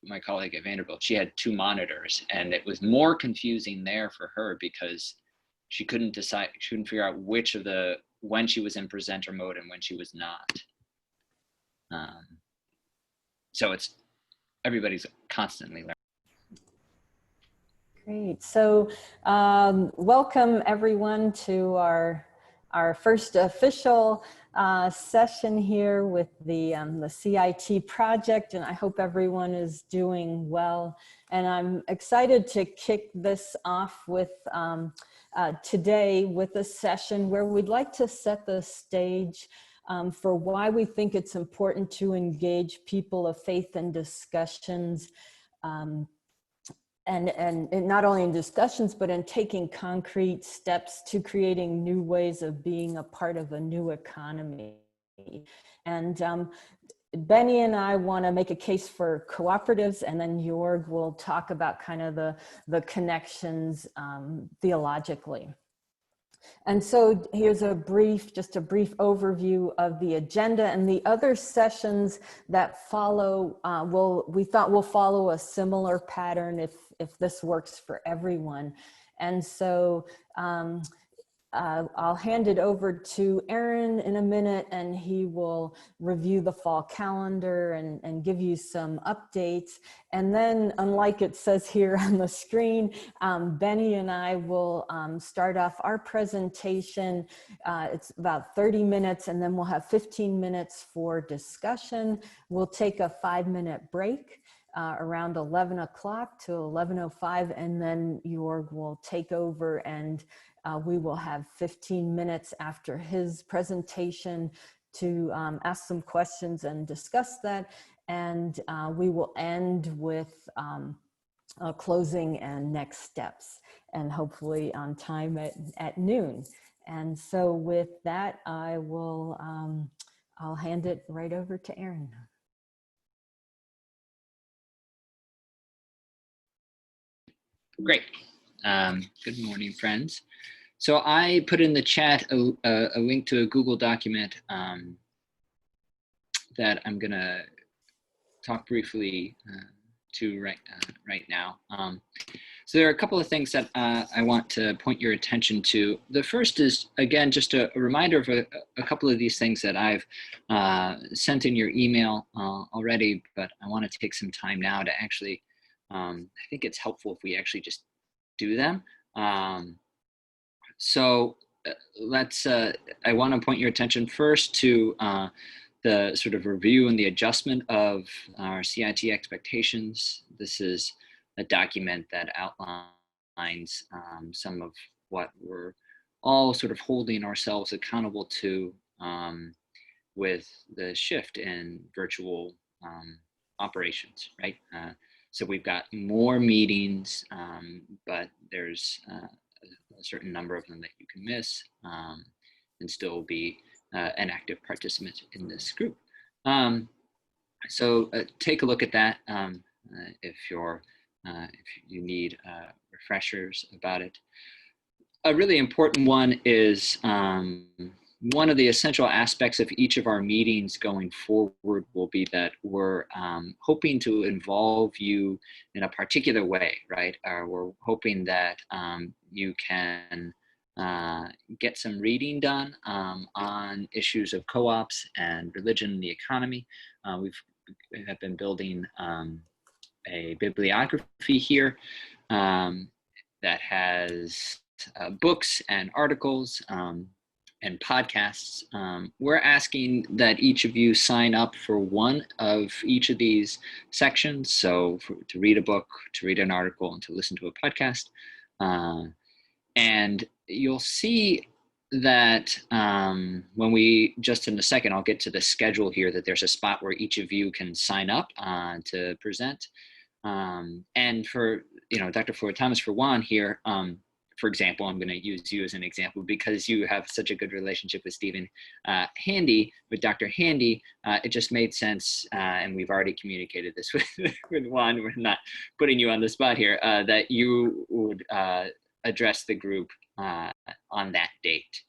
my colleague at Vanderbilt, she had 2 monitors, and it was more confusing there for her because she couldn't decide, she couldn't figure out which of the, when she was in presenter mode and when she was not. So it's, everybody's constantly learning. Great. So welcome everyone to our first official session here with the CIT project, and I hope everyone is doing well. And I'm excited to kick this off with today with a session where we'd like to set the stage for why we think it's important to engage people of faith in discussions, and not only in discussions, but in taking concrete steps to creating new ways of being a part of a new economy. And Benny and I want to make a case for cooperatives, and then Jorg will talk about kind of the connections theologically. And so here's just a brief overview of the agenda, and the other sessions that follow we thought will follow a similar pattern if this works for everyone. And so I'll hand it over to Aaron in a minute, and he will review the fall calendar and give you some updates. And then, unlike it says here on the screen, Benny and I will start off our presentation. It's about 30 minutes, and then we'll have 15 minutes for discussion. We'll take a 5-minute break around 11 o'clock to 11:05, and then Jorg will take over, and we will have 15 minutes after his presentation to ask some questions and discuss that. And we will end with closing and next steps, and hopefully on time at noon. And so with that, I'll hand it right over to Aaron. Great. Good morning, friends. So I put in the chat a link to a Google document that I'm gonna talk briefly to right now. So there are a couple of things that I want to point your attention to. The first is, again, just a reminder of a couple of these things that I've sent in your email already, but I want to take some time now to actually, I think it's helpful if we actually just do them. So let's, I want to point your attention first to the sort of review and the adjustment of our CIT expectations. This is a document that outlines some of what we're all sort of holding ourselves accountable to with the shift in virtual operations, right? So we've got more meetings, but there's a certain number of them that you can miss and still be an active participant in this group. So take a look at that if you need refreshers about it. A really important one is one of the essential aspects of each of our meetings going forward will be that we're hoping to involve you in a particular way, right? We're hoping that you can get some reading done on issues of co-ops and religion and the economy. We have been building a bibliography here that has books and articles and podcasts. We're asking that each of you sign up for one of each of these sections. So to read a book, to read an article, and to listen to a podcast. And you'll see that when we, just in a second, I'll get to the schedule here, that there's a spot where each of you can sign up to present. And for, Dr. Floyd Thomas, for Juan here, for example, I'm going to use you as an example because you have such a good relationship with Stephen Handy, with Dr. Handy. It just made sense, and we've already communicated this with Juan. We're not putting you on the spot here, that you would address the group on that date.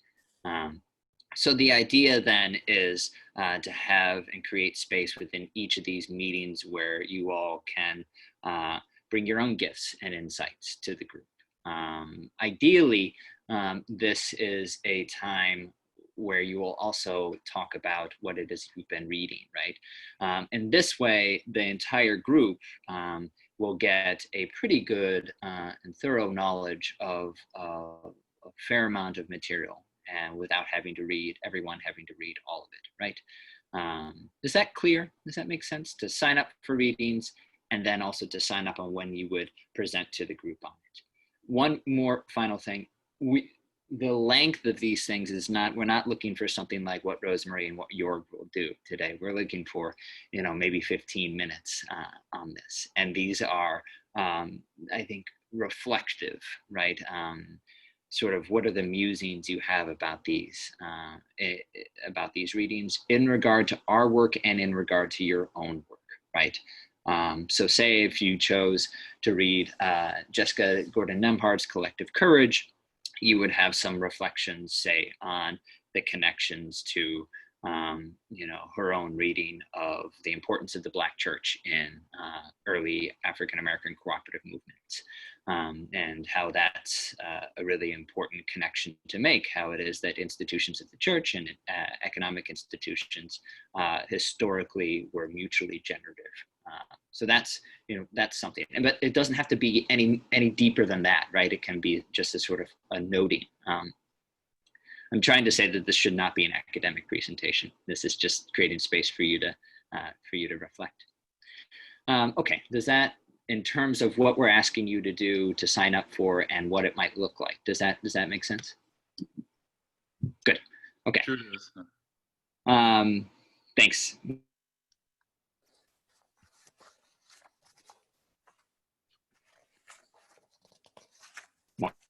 So the idea then is to have and create space within each of these meetings where you all can bring your own gifts and insights to the group. Ideally, this is a time where you will also talk about what it is you've been reading, right? In this way, the entire group will get a pretty good and thorough knowledge of a fair amount of material, and without having to read, everyone having to read all of it, right? Is that clear? Does that make sense? To sign up for readings and then also to sign up on when you would present to the group on it. One more final thing. The length of these things is not, we're not looking for something like what Rosemary and what Jorg will do today. We're looking for, maybe 15 minutes on this. And these are, I think, reflective, right? Sort of what are the musings you have about these readings in regard to our work and in regard to your own work, right? So say if you chose to read Jessica Gordon-Nemhardt's Collective Courage, you would have some reflections, say, on the connections to her own reading of the importance of the Black church in early African-American cooperative movements, and how that's a really important connection to make, how it is that institutions of the church and economic institutions historically were mutually generative. So that's something, but it doesn't have to be any deeper than that, right? It can be just a sort of a noting. I'm trying to say that this should not be an academic presentation. This is just creating space for you to reflect. Okay, does that, in terms of what we're asking you to do to sign up for and what it might look like, does that make sense? Good. Okay. Sure does. Thanks.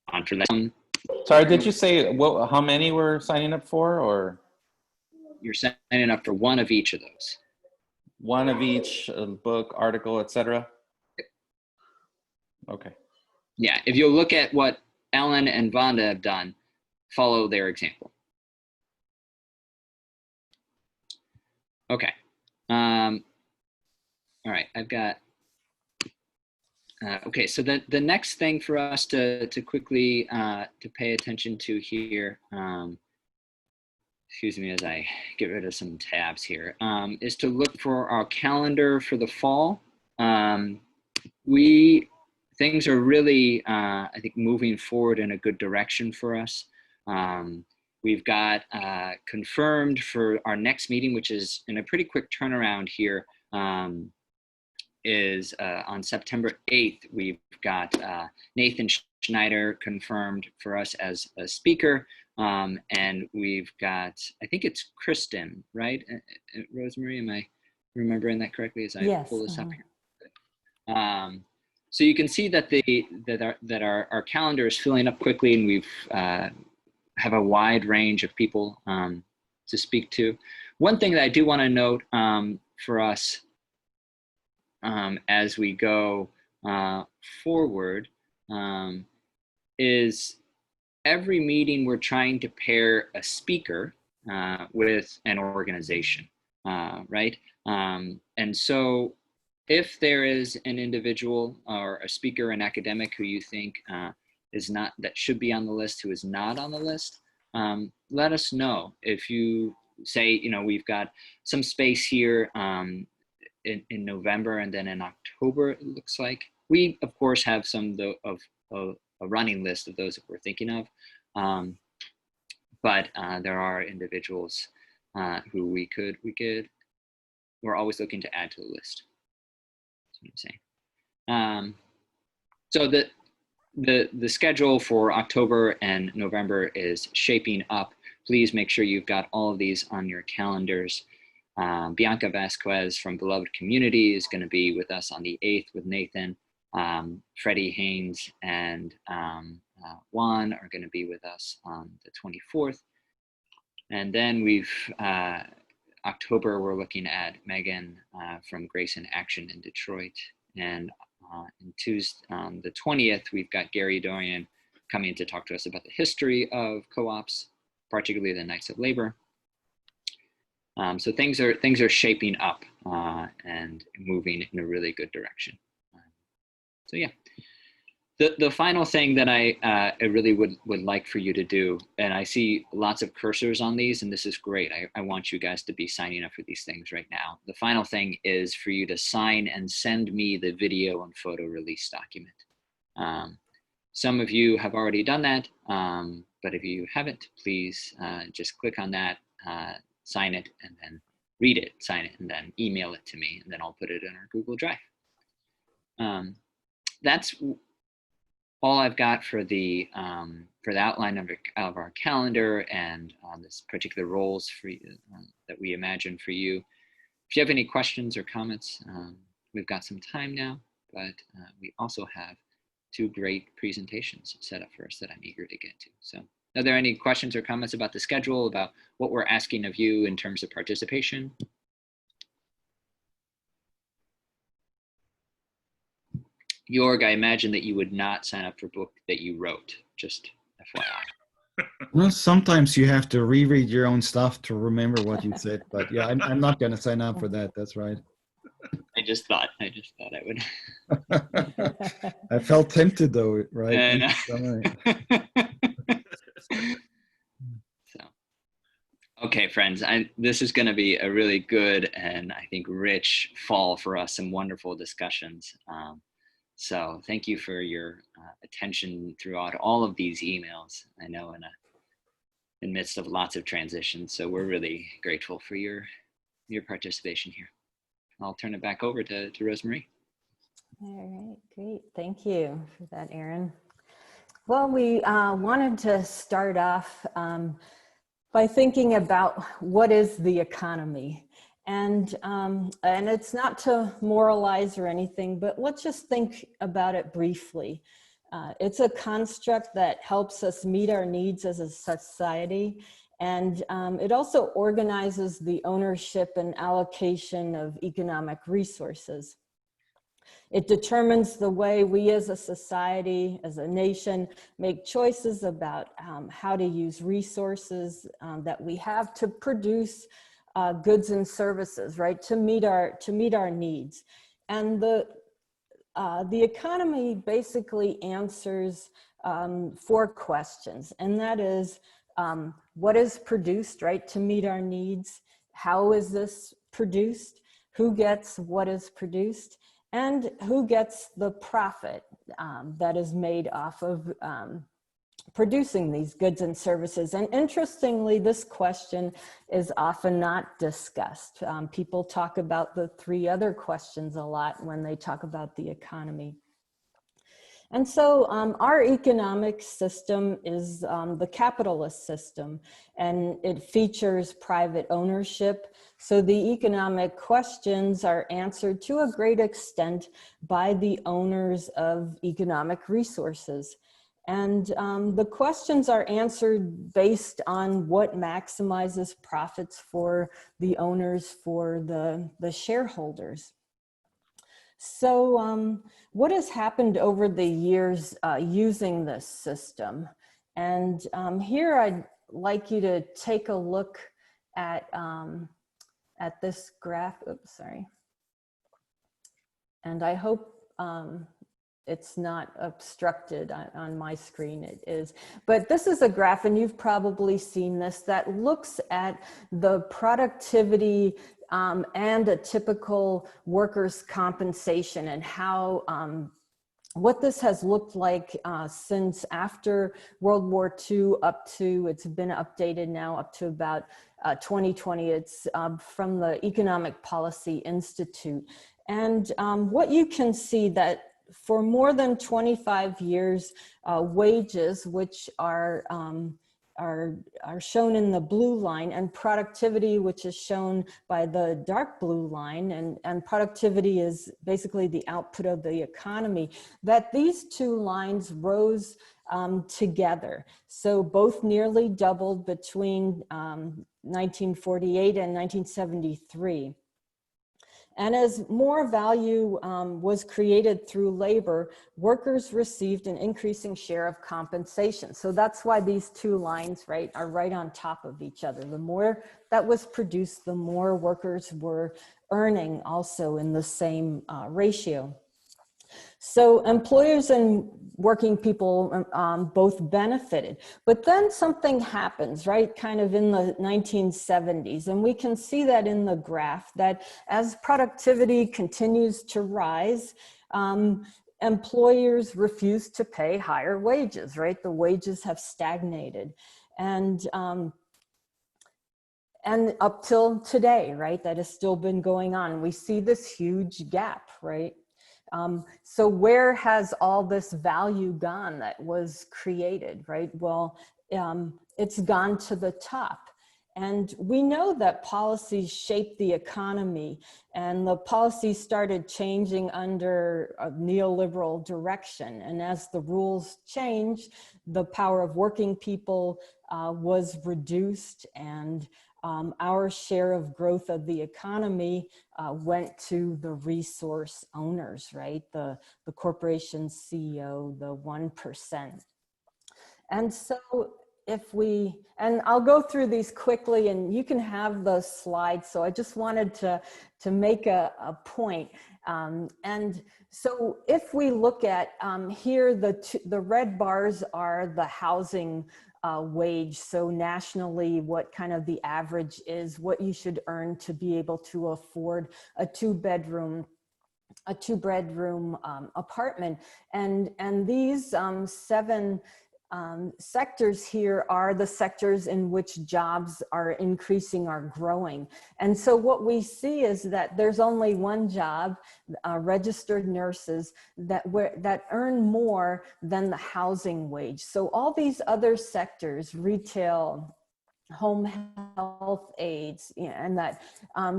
On for that. Sorry, did you say how many we're signing up for, or? You're signing up for one of each of those. One of each book, article, etc. Okay. Yeah, if you'll look at what Ellen and Vonda have done, follow their example. Okay. All right, I've got. Okay, so the next thing for us to quickly to pay attention to here, excuse me as I get rid of some tabs here, is to look for our calendar for the fall. Things are really, I think, moving forward in a good direction for us. We've got confirmed for our next meeting, which is in a pretty quick turnaround here, is on September 8th. We've got Nathan Schneider confirmed for us as a speaker. And we've got, I think it's Kristen, right? Rosemary, am I remembering that correctly as I pull this up here? So you can see that our calendar is filling up quickly, and we've have a wide range of people to speak to. One thing that I do want to note for us as we go forward is every meeting we're trying to pair a speaker with an organization, right? And so if there is an individual or a speaker, an academic who you think that should be on the list, who is not on the list, let us know. If you say, we've got some space here in November and then in October, it looks like. We, of course, have some of a running list of those that we're thinking of. But there are individuals who we're always looking to add to the list. That's what I'm saying. So the schedule for October and November is shaping up. Please make sure you've got all of these on your calendars. Bianca Vasquez from Beloved Community is going to be with us on the 8th with Nathan. Freddie Haynes and Juan are going to be with us on the 24th. And then October, we're looking at Megan from Grace in Action in Detroit. And on the 20th, we've got Gary Dorian coming to talk to us about the history of co-ops. particularly the Knights of Labor. So things are shaping up and moving in a really good direction. So yeah, the final thing that I really would like for you to do, and I see lots of cursors on these, and this is great. I want you guys to be signing up for these things right now. The final thing is for you to sign and send me the video and photo release document. Some of you have already done that, but if you haven't, please just click on that, sign it, and then read it, sign it, and then email it to me, and then I'll put it in our Google Drive. That's all I've got for the outline of our calendar and this particular roles for you, that we imagine for you. If you have any questions or comments, we've got some time now, but we also have 2 great presentations set up for us that I'm eager to get to. So are there any questions or comments about the schedule, about what we're asking of you in terms of participation? Jorg, I imagine that you would not sign up for a book that you wrote, just FYI. Well, sometimes you have to reread your own stuff to remember what you said, but yeah, I'm not going to sign up for that. That's right. I just thought I would. I felt tempted though, right? So, okay, friends, this is going to be a really good and I think rich fall for us, some wonderful discussions. So thank you for your attention throughout all of these emails. I know in the midst of lots of transitions, so we're really grateful for your participation here. I'll turn it back over to Rosemarie. All right, great. Thank you for that, Aaron. Well, we wanted to start off by thinking about what is the economy. And it's not to moralize or anything, but let's just think about it briefly. It's a construct that helps us meet our needs as a society. And it also organizes the ownership and allocation of economic resources. It determines the way we as a society, as a nation, make choices about how to use resources that we have to produce goods and services, right? To meet our needs. And the economy basically answers 4 questions, and that is, what is produced, right, to meet our needs? How is this produced? Who gets what is produced? And who gets the profit that is made off of producing these goods and services? And interestingly, this question is often not discussed. People talk about the 3 other questions a lot when they talk about the economy. And so our economic system is the capitalist system, and it features private ownership. So the economic questions are answered to a great extent by the owners of economic resources. And the questions are answered based on what maximizes profits for the owners, for the shareholders. So what has happened over the years using this system? And here I'd like you to take a look at this graph. Oops, sorry. And I hope it's not obstructed on my screen. It is. But this is a graph, and you've probably seen this, that looks at the productivity and a typical workers' compensation, and how what this has looked like since after World War II up to, it's been updated now up to about 2020. It's from the Economic Policy Institute. And what you can see that for more than 25 years, wages, which are shown in the blue line, and productivity, which is shown by the dark blue line, and productivity is basically the output of the economy, that these 2 lines rose together. So both nearly doubled between 1948 and 1973. And as more value was created through labor, workers received an increasing share of compensation. So that's why these two lines, right, are right on top of each other. The more that was produced, the more workers were earning also in the same ratio. So employers and working people both benefited. But then something happens, right, kind of in the 1970s. And we can see that in the graph, that as productivity continues to rise, employers refuse to pay higher wages, right? The wages have stagnated. And up till today, right, that has still been going on. We see this huge gap, right? So where has all this value gone that was created, right? Well, it's gone to the top. And we know that policies shape the economy, and the policies started changing under a neoliberal direction. And as the rules changed, the power of working people was reduced, and our share of growth of the economy went to the resource owners, right? The corporation CEO, the 1%. And so if we, and I'll go through these quickly and you can have the slides. So I just wanted to make a point. And so if we look at here, the red bars are the housing wage. So nationally, what kind of the average is, what you should earn to be able to afford a two-bedroom apartment. And these seven sectors here are the sectors in which jobs are increasing, are growing. And so what we see is that there's only one job, registered nurses, that earn more than the housing wage. So all these other sectors, retail, home health aides, and that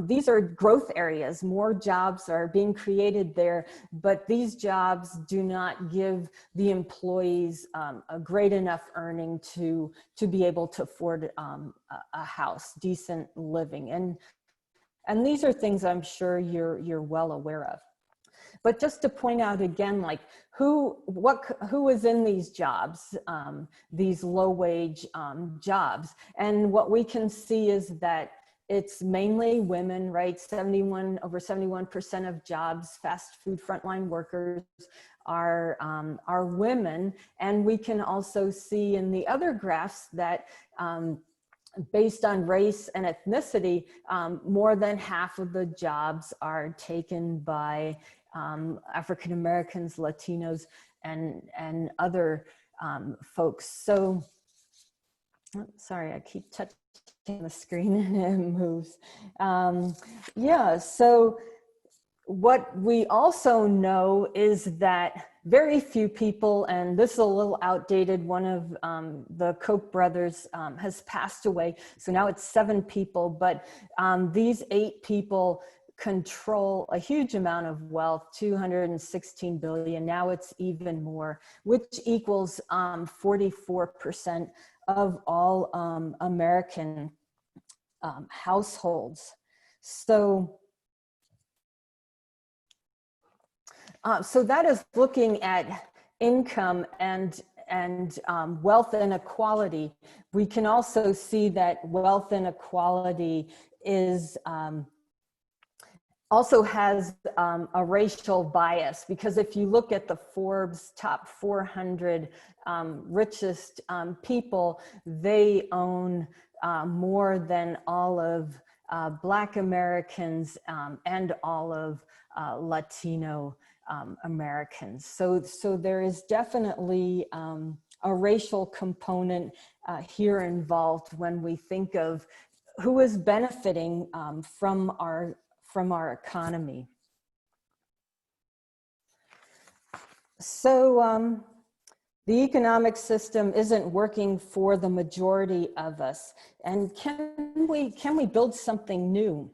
these are growth areas. More jobs are being created there, but these jobs do not give the employees a great enough earning to be able to afford a house, decent living. And these are things I'm sure you're well aware of. But just to point out again, like who is in these jobs, these low wage jobs. And what we can see is that it's mainly women, right? Over 71% of jobs, fast food frontline workers are women. And we can also see in the other graphs that based on race and ethnicity, more than half of the jobs are taken by African Americans, Latinos, and other folks. So, sorry, I keep touching the screen and it moves. Yeah, so what we also know is that very few people, and this is a little outdated, one of the Koch brothers has passed away, so now it's 7 people, but these 8 people control a huge amount of wealth, 216 billion. Now it's even more, which equals 44% of all American households. So that is looking at income and wealth inequality. We can also see that wealth inequality is also has a racial bias, because if you look at the Forbes top 400 richest people, they own more than all of Black Americans and all of Latino Americans. So there is definitely a racial component here involved when we think of who is benefiting from our economy. So the economic system isn't working for the majority of us. And can we build something new?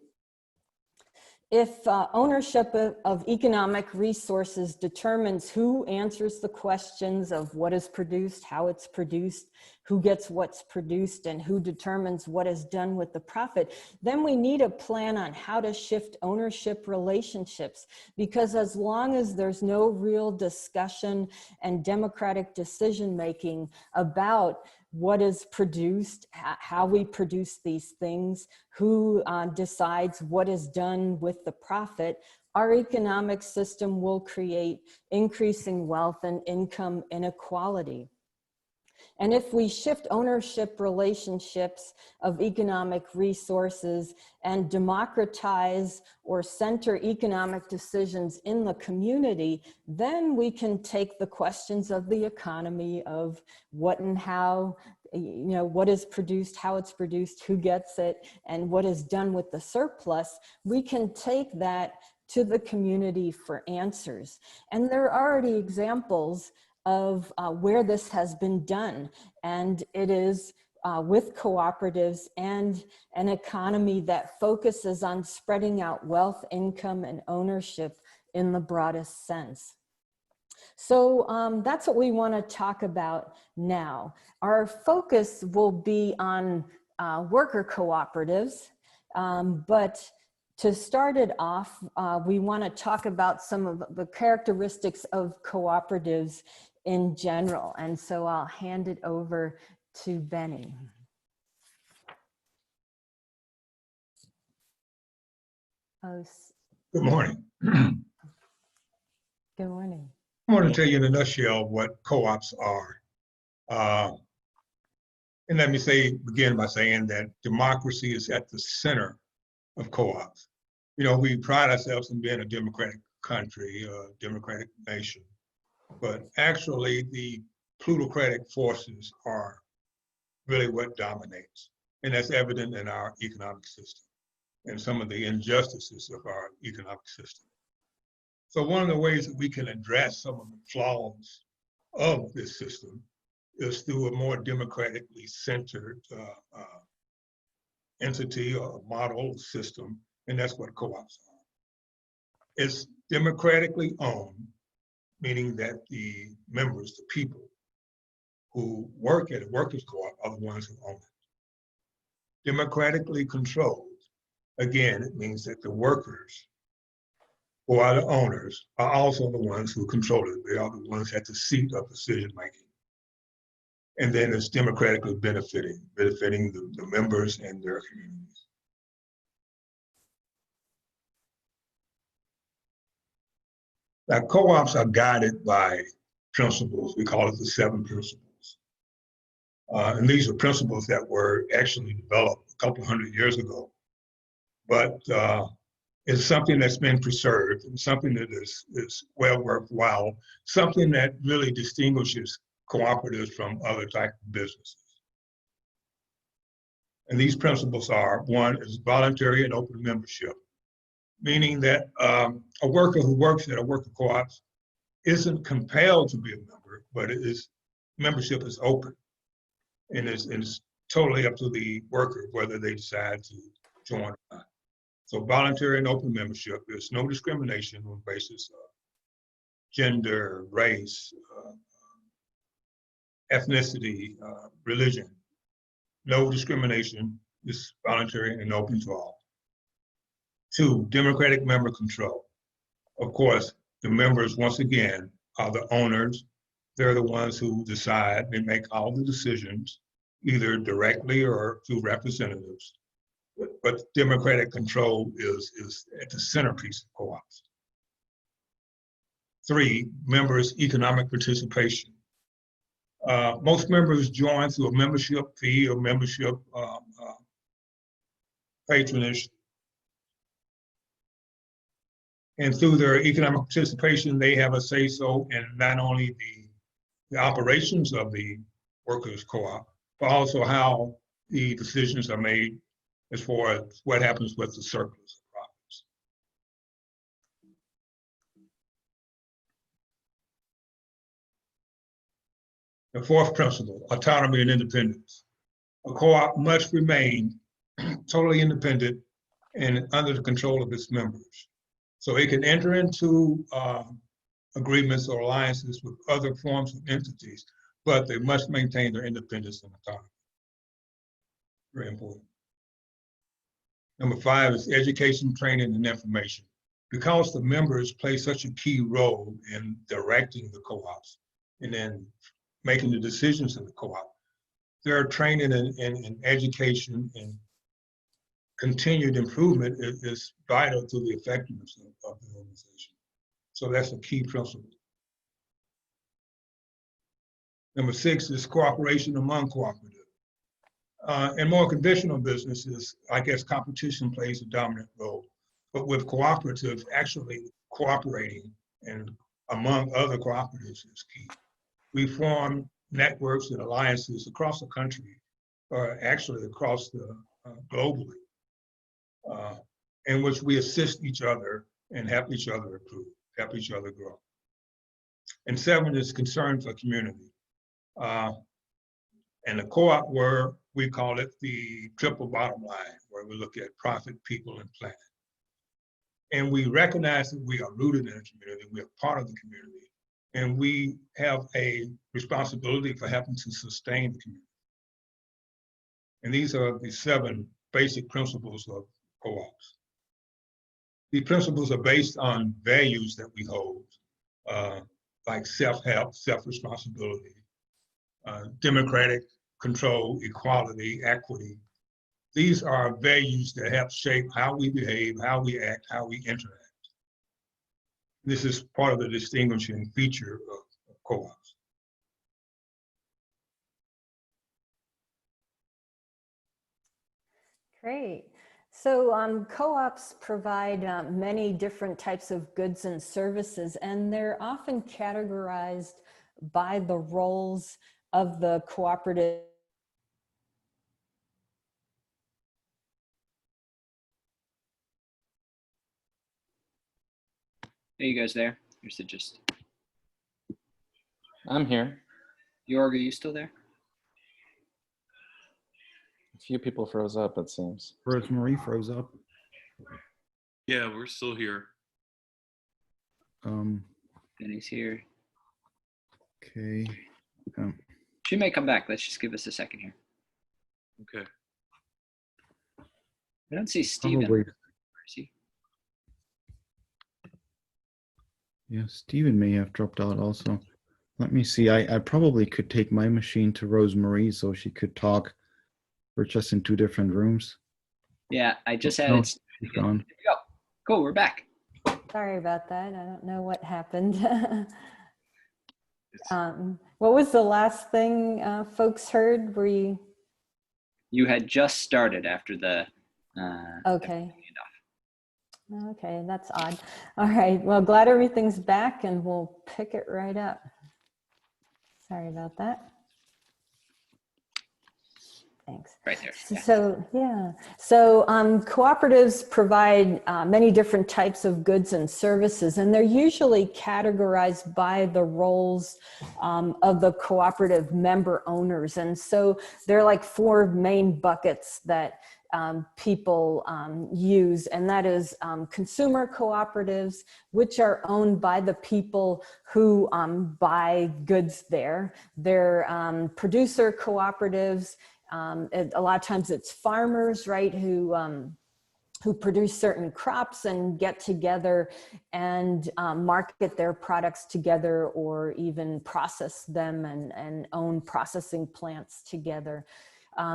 If ownership of economic resources determines who answers the questions of what is produced, how it's produced, who gets what's produced, and who determines what is done with the profit, then we need a plan on how to shift ownership relationships. Because as long as there's no real discussion and democratic decision-making about what is produced, how we produce these things, who decides what is done with the profit, our economic system will create increasing wealth and income inequality. And if we shift ownership relationships of economic resources and democratize or center economic decisions in the community, then we can take the questions of the economy, of what and how, what is produced, how it's produced, who gets it, and what is done with the surplus. We can take that to the community for answers. And there are already examples of where this has been done, and it is with cooperatives and an economy that focuses on spreading out wealth, income, and ownership in the broadest sense. So that's what we want to talk about now. Our focus will be on worker cooperatives, but to start it off, we want to talk about some of the characteristics of cooperatives in general. And so I'll hand it over to Benny. Good morning. Good morning. I want to tell you in a nutshell what co-ops are. And let me begin by saying that democracy is at the center of co-ops. We pride ourselves in being a democratic country, a democratic nation, but actually the plutocratic forces are really what dominates. And that's evident in our economic system and some of the injustices of our economic system. So one of the ways that we can address some of the flaws of this system is through a more democratically centered entity or model system, and that's what co-ops are. It's democratically owned, meaning that the members, the people who work at a workers' co-op are the ones who own it. Democratically controlled, again, it means that the workers who are the owners are also the ones who control it. They are the ones at the seat of decision making. And then it's democratically benefiting the members and their communities. Now, co-ops are guided by principles. We call it the 7 principles. And these are principles that were actually developed a couple hundred years ago. But it's something that's been preserved and something that is well worthwhile, something that really distinguishes cooperatives from other types of businesses. And these principles are: 1 is voluntary and open membership, meaning that a worker who works at a worker co-op isn't compelled to be a member, but membership is open. And it's totally up to the worker whether they decide to join or not. So voluntary and open membership, there's no discrimination on the basis of gender, race, ethnicity, religion. No discrimination, it's voluntary and open to all. 2, democratic member control. Of course, the members, once again, are the owners. They're the ones who decide, they make all the decisions, either directly or through representatives. But democratic control is at the centerpiece of co-ops. 3, members' economic participation. Most members join through a membership fee or membership patronage. And through their economic participation, they have a say-so in not only the operations of the workers' co-op, but also how the decisions are made as far as what happens with the surplus of profits. The 4th principle, autonomy and independence. A co-op must remain totally independent and under the control of its members. So it can enter into agreements or alliances with other forms of entities, but they must maintain their independence and autonomy. Very important. Number 5 is education, training, and information. Because the members play such a key role in directing the co-ops and then making the decisions in the co-op, their training and education and continued improvement is vital to the effectiveness of the organization. So that's a key principle. Number 6 is cooperation among cooperative. In more conventional businesses, I guess competition plays a dominant role. But with cooperatives, actually cooperating and among other cooperatives is key. We form networks and alliances across the country, or actually across the globally, in which we assist each other and help each other improve, help each other grow. And 7 is concern for community. And the co-op word, we call it the triple bottom line, where we look at profit, people, and planet. And we recognize that we are rooted in a community, we are part of the community, and we have a responsibility for helping to sustain the community. And these are the 7 basic principles of co-ops. These principles are based on values that we hold, like self-help, self-responsibility, democratic control, equality, equity. These are values that help shape how we behave, how we act, how we interact. This is part of the distinguishing feature of co-ops. Great. So co-ops provide many different types of goods and services, and they're often categorized by the roles of the cooperative. Are you guys there? Or is it just I'm here. Jorg? Are you still there? A few people froze up, it seems. Rosemary froze up. Yeah, we're still here. Benny's here. Okay. She may come back. Let's just give us a second here. Okay. I don't see Steven. Probably. Where is he? Yeah, Steven may have dropped out also. Let me see. I probably could take my machine to Rosemary so she could talk. We're just in 2 different rooms. Yeah, I just No, added. she's gone. There we go. Cool, we're back. Sorry about that. I don't know what happened. What was the last thing folks heard? Were you? You had just started after the. Okay. Okay, that's odd. All right, well, glad everything's back and we'll pick it right up. Sorry about that. Thanks. Right there. Yeah. So, yeah. So cooperatives provide many different types of goods and services, and they're usually categorized by the roles of the cooperative member owners. And so there are like 4 main buckets that people use, and that is consumer cooperatives, which are owned by the people who buy goods there. They're producer cooperatives. A lot of times it's farmers, right, who produce certain crops and get together and market their products together, or even process them and own processing plants together.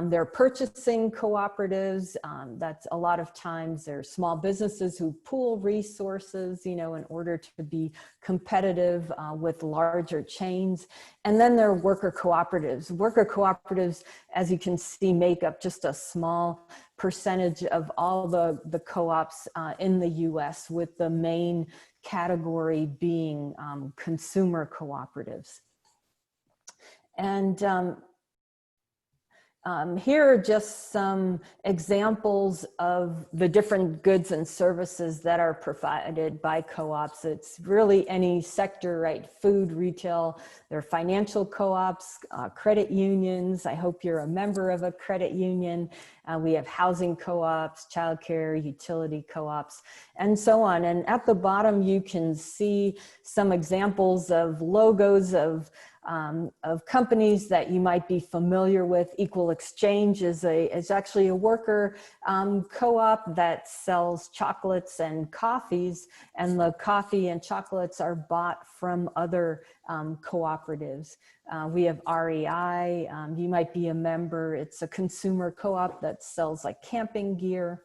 There are purchasing cooperatives. That's a lot of times they're small businesses who pool resources, you know, in order to be competitive with larger chains. And then there are worker cooperatives. Worker cooperatives, as you can see, make up just a small percentage of all the co-ops in the US, with the main category being consumer cooperatives. And Here are just some examples of the different goods and services that are provided by co-ops. It's really any sector, right? Food, retail, there are financial co-ops, credit unions. I hope you're a member of a credit union. We have housing co-ops, childcare, utility co-ops, and so on. And at the bottom, you can see some examples of logos of companies that you might be familiar with. Equal Exchange is actually a worker co-op that sells chocolates and coffees, and the coffee and chocolates are bought from other cooperatives. We have REI, you might be a member. It's a consumer co-op that sells like camping gear.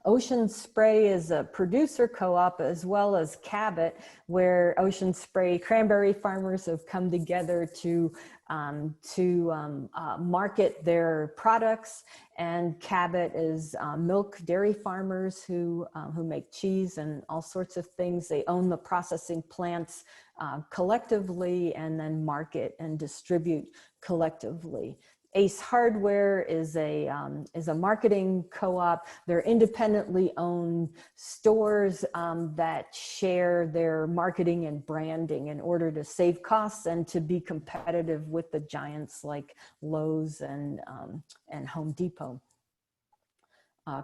Ocean Spray is a producer co-op, as well as Cabot, where Ocean Spray cranberry farmers have come together to market their products, and Cabot is milk dairy farmers who make cheese and all sorts of things. They own the processing plants collectively and then market and distribute collectively. Ace Hardware is a marketing co-op. They're independently owned stores that share their marketing and branding in order to save costs and to be competitive with the giants like Lowe's and Home Depot.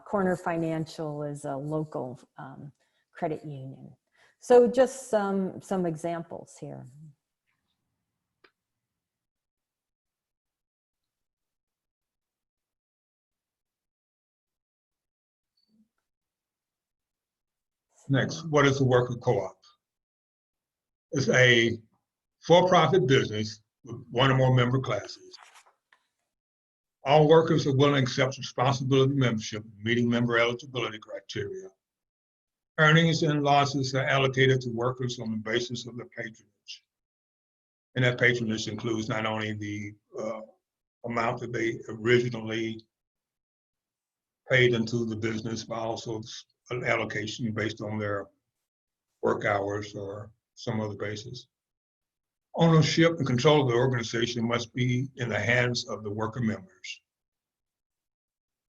Corner Financial is a local credit union. So just some examples here. Next, what is a worker co-op? It's a for-profit business with one or more member classes. All workers are willing to accept responsibility membership, meeting member eligibility criteria. Earnings and losses are allocated to workers on the basis of their patronage. And that patronage includes not only the amount that they originally paid into the business, but also an allocation based on their work hours or some other basis. Ownership and control of the organization must be in the hands of the worker members.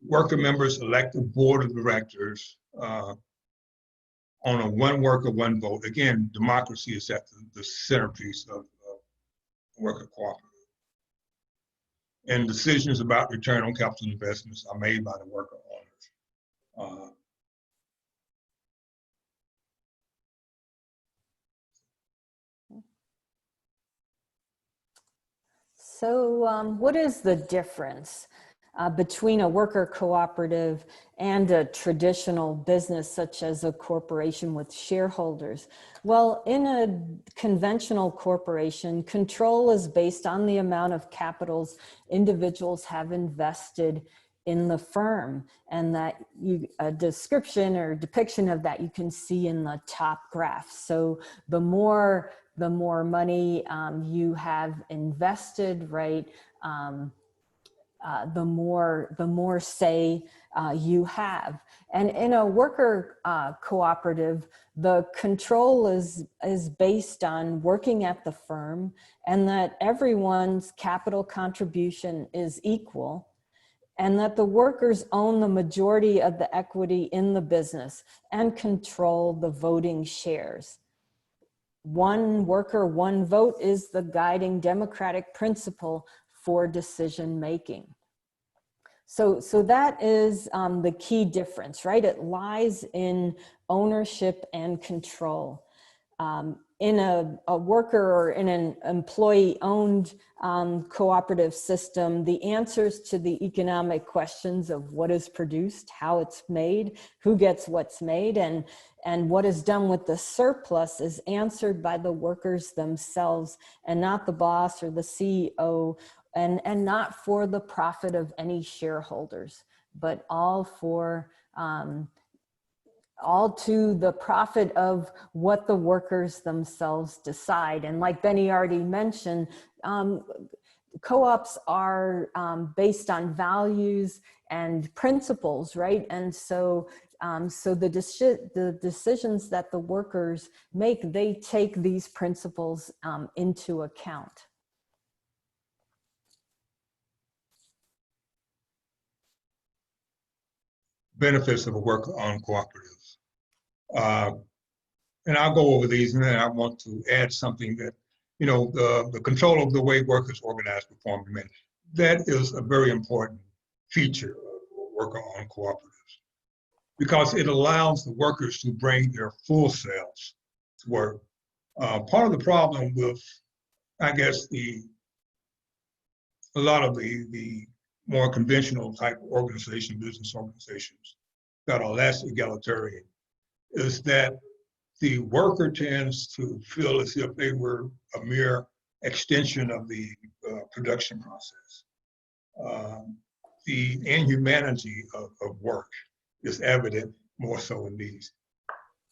Worker members elect a board of directors on a one worker, one vote. Again, democracy is at the centerpiece of worker cooperative. And decisions about return on capital investments are made by the worker owners. So what is the difference between a worker cooperative and a traditional business such as a corporation with shareholders? Well, in a conventional corporation, control is based on the amount of capitals individuals have invested in the firm, and that a description or depiction of that you can see in the top graph. So the more money you have invested, right, the more say you have. And in a worker cooperative, the control is based on working at the firm, and that everyone's capital contribution is equal, and that the workers own the majority of the equity in the business and control the voting shares. One worker, one vote is the guiding democratic principle for decision making. So that is the key difference, right? It lies in ownership and control. In a worker or in an employee-owned cooperative system, the answers to the economic questions of what is produced, how it's made, who gets what's made, and what is done with the surplus is answered by the workers themselves, and not the boss or the CEO, and not for the profit of any shareholders, but all to the profit of what the workers themselves decide. And like Benny already mentioned, co-ops are based on values and principles, right? And so the decisions that the workers make, they take these principles into account. benefits of a worker-owned cooperative. And I'll go over these, and then I want to add something that, you know, the control of the way workers organize, perform, and manage. That is a very important feature of worker-owned cooperatives, because it allows the workers to bring their full selves to work. Part of the problem with, I guess, a lot of the more conventional type of organization, business organizations that are less egalitarian, is that the worker tends to feel as if they were a mere extension of the production process. The inhumanity of work is evident more so in these.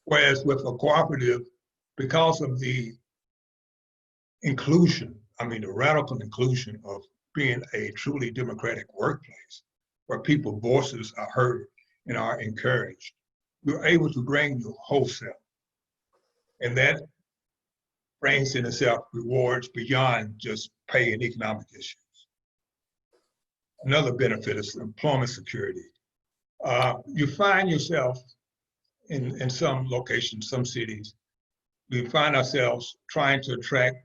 Whereas with a cooperative, because of the inclusion, I mean, the radical inclusion of being a truly democratic workplace where people's voices are heard and are encouraged, you're able to bring your whole self. And that brings in itself rewards beyond just pay and economic issues. Another benefit is employment security. You find yourself in some locations, some cities, we find ourselves trying to attract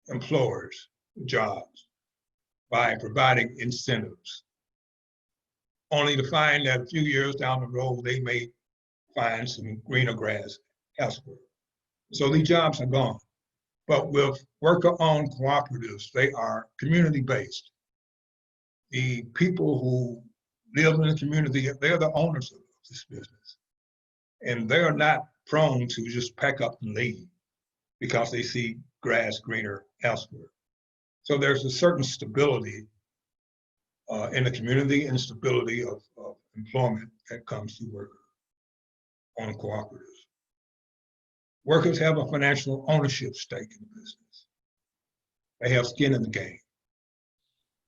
employers, jobs, by providing incentives, only to find that a few years down the road, they may find some greener grass elsewhere. So these jobs are gone. But with worker-owned cooperatives, they are community-based. The people who live in the community, they're the owners of this business. And they're not prone to just pack up and leave because they see grass greener elsewhere. So there's a certain stability in the community and stability of employment that comes to worker-owned cooperatives. Workers have a financial ownership stake in the business. They have skin in the game.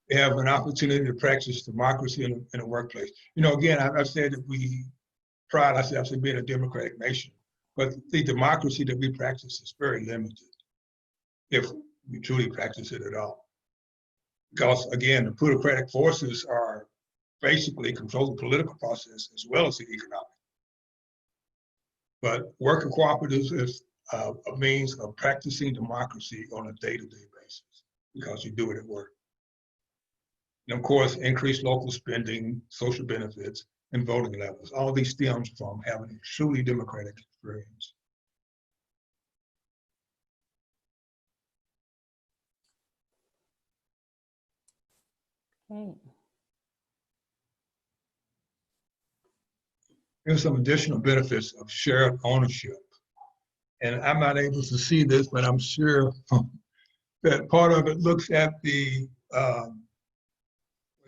They have an opportunity to practice democracy in a workplace. You know, again, I've said that we pride ourselves in being a democratic nation, but the democracy that we practice is very limited, if we truly practice it at all. Because again, the plutocratic forces are basically control the political process as well as the economic. But worker cooperatives is a means of practicing democracy on a day-to-day basis because you do it at work. And of course, increased local spending, social benefits, and voting levels. All these stems from having a truly democratic experience. Great. Here's some additional benefits of shared ownership. And I'm not able to see this, but I'm sure that part of it looks at the, what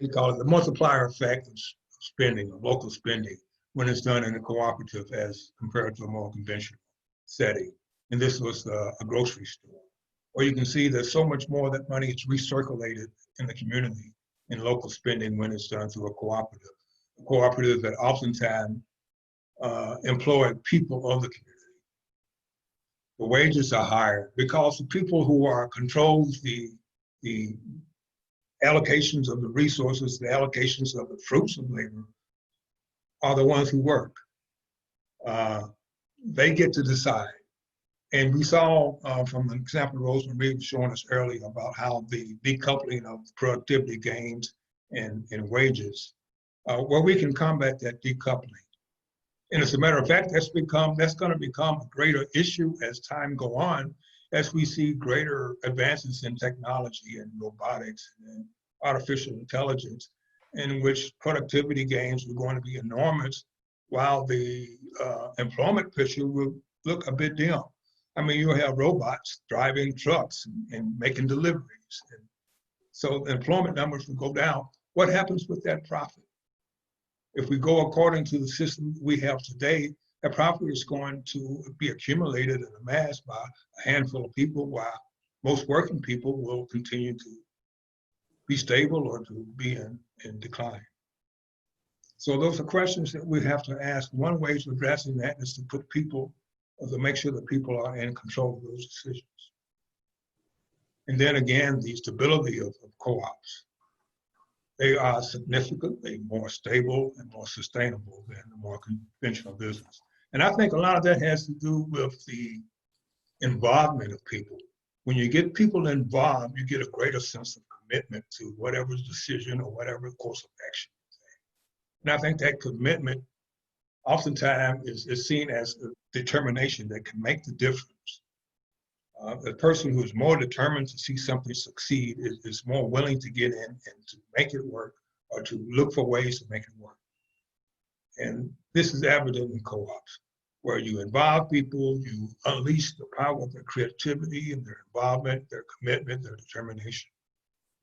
do you call it, the multiplier effect of spending, of local spending, when it's done in a cooperative as compared to a more conventional setting. And this was a grocery store, where you can see that so much more of that money is recirculated in the community in local spending when it's done through a cooperative. A cooperative that oftentimes employ people of the community. The wages are higher because the people who are controls the allocations of the resources, the allocations of the fruits of labor, are the ones who work. They get to decide. And we saw from the example Rosemary was showing us earlier about how the decoupling of productivity gains and wages, where we can combat that decoupling. And as a matter of fact, that's going to become a greater issue as time go on, as we see greater advances in technology and robotics and artificial intelligence, in which productivity gains are going to be enormous, while the employment picture will look a bit dim. I mean, you'll have robots driving trucks and making deliveries. And so the employment numbers will go down. What happens with that profit? If we go according to the system we have today, that profit is going to be accumulated in a mass by a handful of people, while most working people will continue to be stable or to be in decline. So those are questions that we have to ask. One way to addressing that is to put people, to make sure that people are in control of those decisions. And then again, the stability of co-ops. they are significantly more stable and more sustainable than the more conventional business. And I think a lot of that has to do with the involvement of people. When you get people involved, you get a greater sense of commitment to whatever decision or whatever course of action. And I think that commitment oftentimes is seen as a determination that can make the difference. The person who is more determined to see something succeed is more willing to get in and to make it work, or to look for ways to make it work. And this is evident in co-ops, where you involve people, you unleash the power of their creativity and their involvement, their commitment, their determination.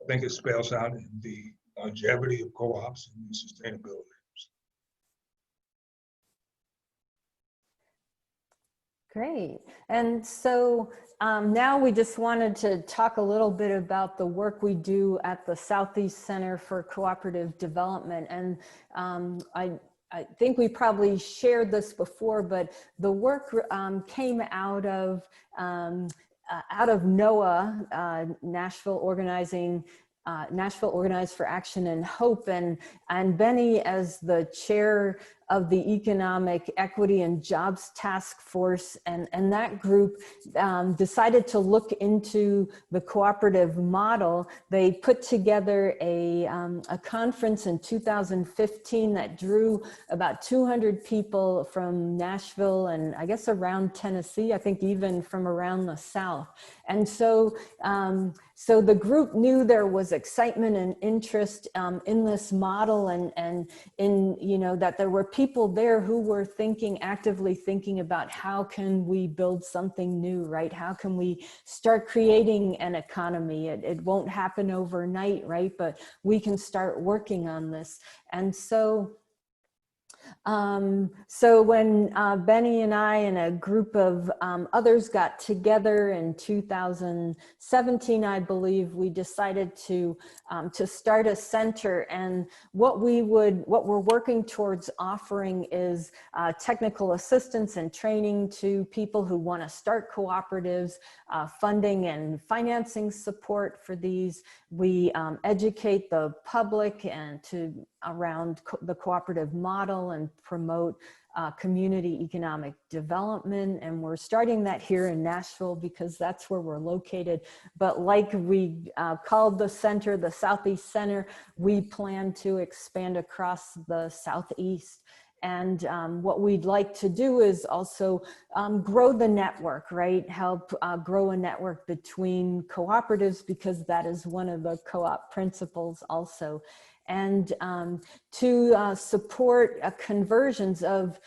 I think it spells out in the longevity of co-ops and the sustainability. Great. And so now we just wanted to talk a little bit about the work we do at the Southeast Center for Cooperative Development. And I think we probably shared this before, but the work came out of NOAA, Nashville Organized for Action and Hope, and Benny, as the chair of the Economic Equity and Jobs Task Force, and that group decided to look into the cooperative model. They put together a conference in 2015 that drew about 200 people from Nashville and I guess around Tennessee, I think even from around the South. And so, so the group knew there was excitement and interest in this model, and in, you know, that there were people there who were actively thinking about how can we build something new, right? How can we start creating an economy? It won't happen overnight, right? But we can start working on this. And so so when Benny and I and a group of others got together in 2017, I believe, we decided to start a center. And what we're working towards offering is technical assistance and training to people who want to start cooperatives, funding and financing support for these. We educate the public and around the cooperative model and promote community economic development. And we're starting that here in Nashville because that's where we're located. But like we called the center, the Southeast Center, we plan to expand across the Southeast. And what we'd like to do is also grow the network, right? Help grow a network between cooperatives, because that is one of the co-op principles also. And to support conversions of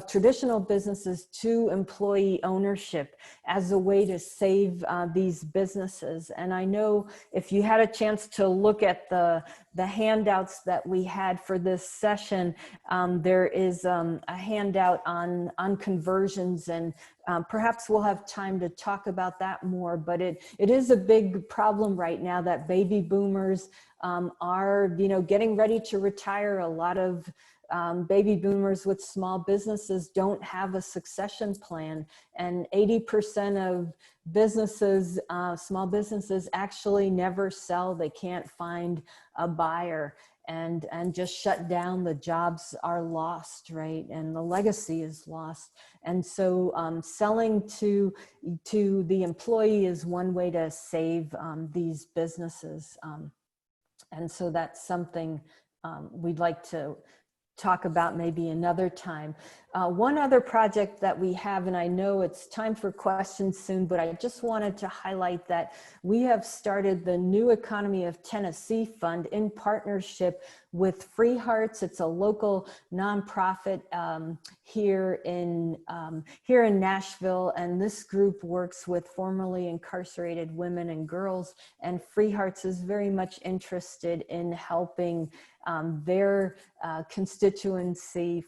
traditional businesses to employee ownership as a way to save these businesses. And I know if you had a chance to look at the handouts that we had for this session, there is a handout on conversions, and perhaps we'll have time to talk about that more. But it is a big problem right now that baby boomers are, you know, getting ready to retire. A lot of baby boomers with small businesses don't have a succession plan, and 80% of businesses, small businesses, actually never sell. They can't find a buyer, and just shut down. The jobs are lost, right? And the legacy is lost. And so selling to the employee is one way to save these businesses. And so that's something we'd like to talk about maybe another time. One other project that we have, and I know it's time for questions soon, but I just wanted to highlight that we have started the New Economy of Tennessee Fund in partnership with Free Hearts. It's a local nonprofit here in Nashville, and this group works with formerly incarcerated women and girls, and Free Hearts is very much interested in helping their constituency,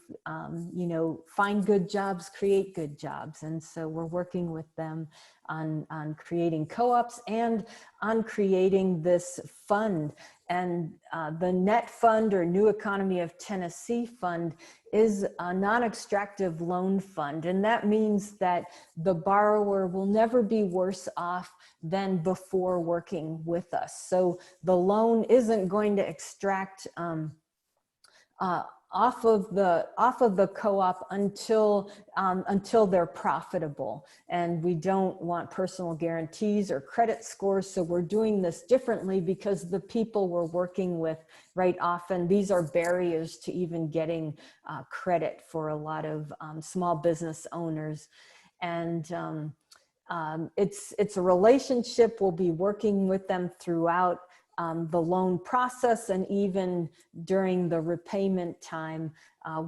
you know, find good jobs, create good jobs. And so we're working with them on creating co-ops and on creating this fund. And the NET Fund, or New Economy of Tennessee Fund, is a non-extractive loan fund. And that means that the borrower will never be worse off than before working with us. So the loan isn't going to extract off of the co-op until they're profitable. And we don't want personal guarantees or credit scores, so we're doing this differently because the people we're working with, right, often these are barriers to even getting credit for a lot of small business owners. And it's a relationship. We'll be working with them throughout the loan process, and even during the repayment time,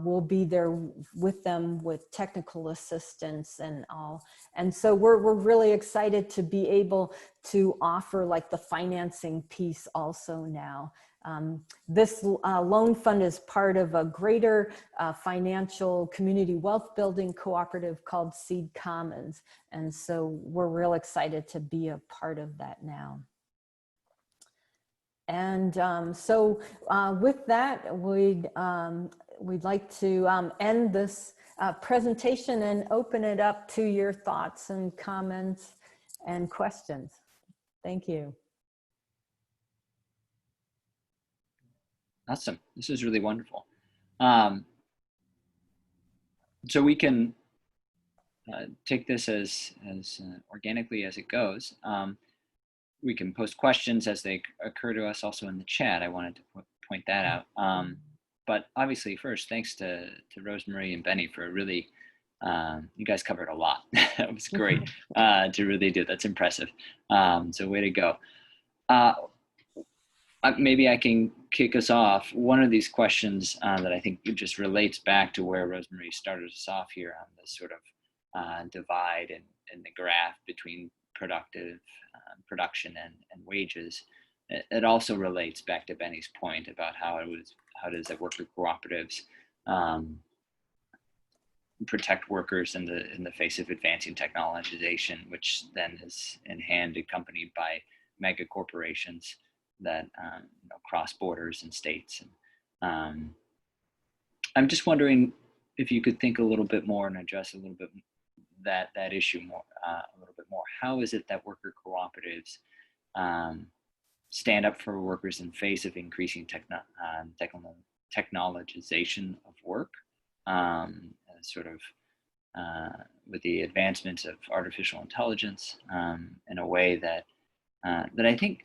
we'll be there with them with technical assistance and all. And so we're really excited to be able to offer like the financing piece also now. This loan fund is part of a greater financial community wealth building cooperative called Seed Commons. And so we're real excited to be a part of that now. And so with that, we'd like to end this presentation and open it up to your thoughts and comments and questions. Thank you. Awesome. This is really wonderful. So we can take this as organically as it goes. We can post questions as they occur to us also in the chat. I wanted to point that out. But obviously first, thanks to Rosemarie and Benny for really, you guys covered a lot. It was great to really do. That's impressive. So way to go. Maybe I can kick us off. One of these questions that I think just relates back to where Rosemarie started us off here on this sort of divide in the graph between production and wages. It also relates back to Benny's point about how it is that worker cooperatives protect workers in the face of advancing technologization, which then is in hand accompanied by mega corporations that cross borders and states. And I'm just wondering if you could think a little bit more and address a little bit that issue more, a little bit more. How is it that worker cooperatives stand up for workers in face of increasing technologization of work, sort of with the advancements of artificial intelligence in a way that I think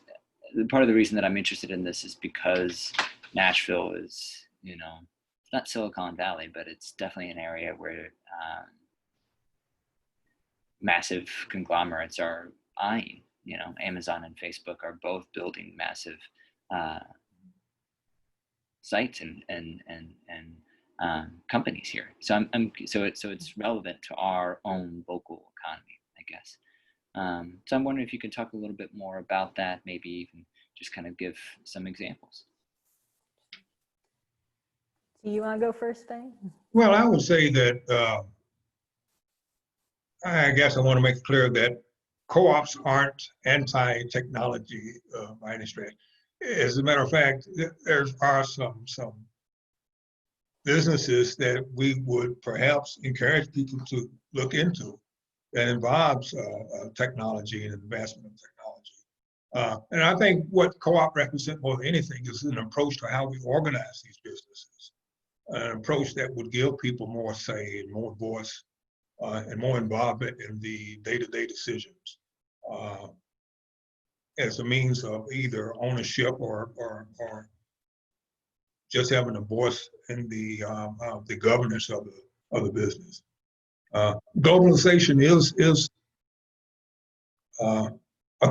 part of the reason that I'm interested in this is because Nashville is, it's not Silicon Valley, but it's definitely an area where massive conglomerates are eyeing. Amazon and Facebook are both building massive sites and companies here. So so it's relevant to our own local economy, I guess. So I'm wondering if you could talk a little bit more about that, maybe even just kind of give some examples. Do you want to go first, Ben? Well, I would say that I guess I want to make it clear that co-ops aren't anti-technology by any stretch. As a matter of fact, there are some businesses that we would perhaps encourage people to look into that involves technology and advancement of technology. And I think what co-op represents more than anything is an approach to how we organize these businesses, an approach that would give people more say and more voice and more involvement in the day-to-day decisions as a means of either ownership or just having a voice in the governance of the business. Globalization is a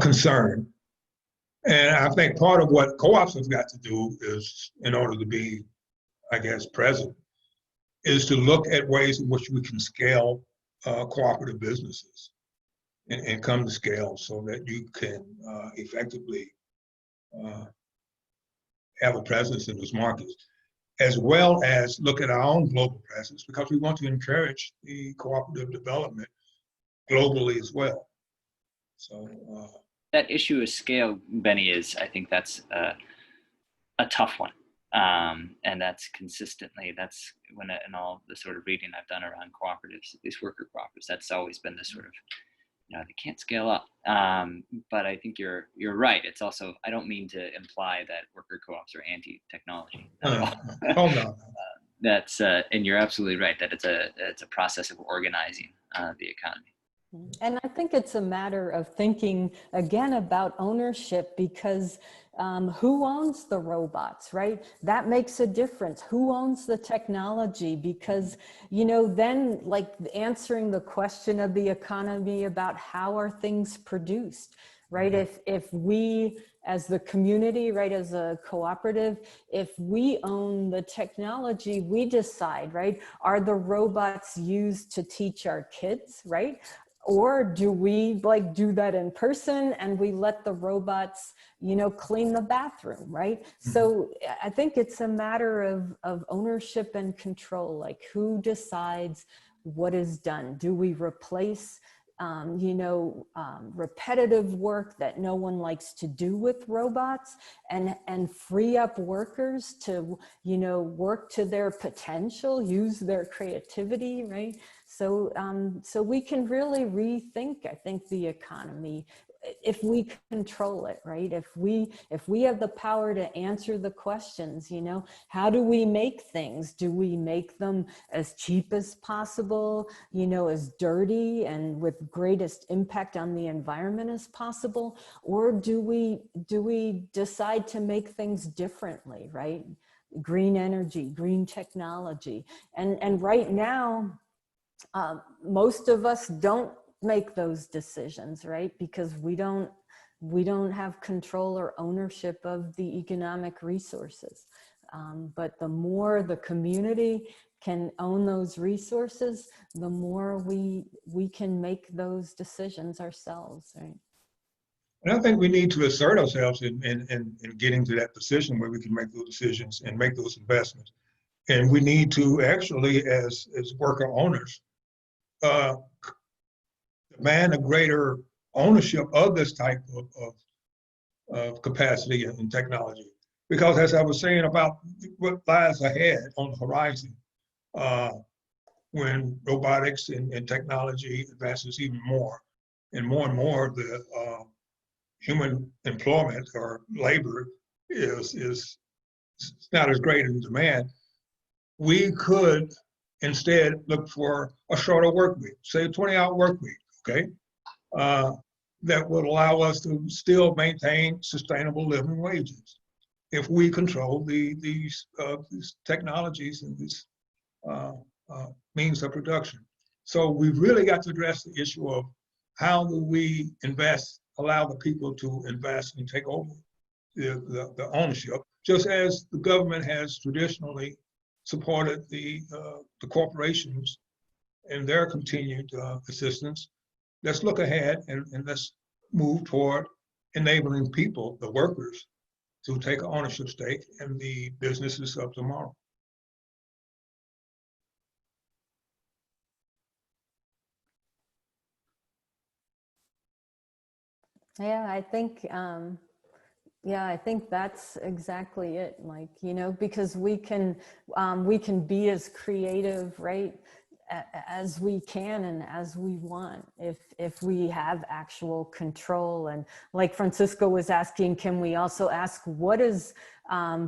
concern, and I think part of what co-ops have got to do is, in order to be, I guess, present, is to look at ways in which we can scale cooperative businesses and come to scale so that you can effectively have a presence in those markets, as well as look at our own global presence, because we want to encourage the cooperative development globally as well. So that issue of scale, Benny, I think that's a tough one. And that's consistently, that's when in all the sort of reading I've done around cooperatives, these worker cooperatives, that's always been the sort of, they can't scale up. But I think you're right. It's also, I don't mean to imply that worker co-ops are anti-technology at all. oh no. That's and you're absolutely right that it's a process of organizing the economy. And I think it's a matter of thinking again about ownership, because who owns the robots, right? That makes a difference. Who owns the technology? Because, then like answering the question of the economy about how are things produced, right? If we as the community, right, as a cooperative, if we own the technology, we decide, right? Are the robots used to teach our kids, right? Or do we do that in person and we let the robots, clean the bathroom, right? Mm-hmm. So I think it's a matter of ownership and control, like who decides what is done? Do we replace repetitive work that no one likes to do with robots and free up workers to, work to their potential, use their creativity, right? So, so we can really rethink, I think, the economy if we control it, right? If we have the power to answer the questions, how do we make things? Do we make them as cheap as possible, as dirty and with greatest impact on the environment as possible? Or do we decide to make things differently, right? Green energy, green technology. And right now, most of us don't make those decisions, right? Because we don't have control or ownership of the economic resources. But the more the community can own those resources, the more we can make those decisions ourselves, right? And I think we need to assert ourselves in getting to that position where we can make those decisions and make those investments. And we need to actually, as worker owners, demand a greater ownership of this type of capacity and technology. Because as I was saying about what lies ahead on the horizon, when robotics and technology advances even more, and more the human employment or labor is not as great in demand, we could instead look for a shorter work week, say a 20-hour work week, okay? That would allow us to still maintain sustainable living wages if we control these technologies and these means of production. So we've really got to address the issue of how do we invest, allow the people to invest and take over the ownership, just as the government has traditionally supported the corporations and their continued assistance. Let's look ahead and let's move toward enabling people, the workers, to take an ownership stake in the businesses of tomorrow. Yeah, I think that's exactly it. Like, because we can be as creative, right, as we can and as we want if we have actual control. And like Francisco was asking, can we also ask what is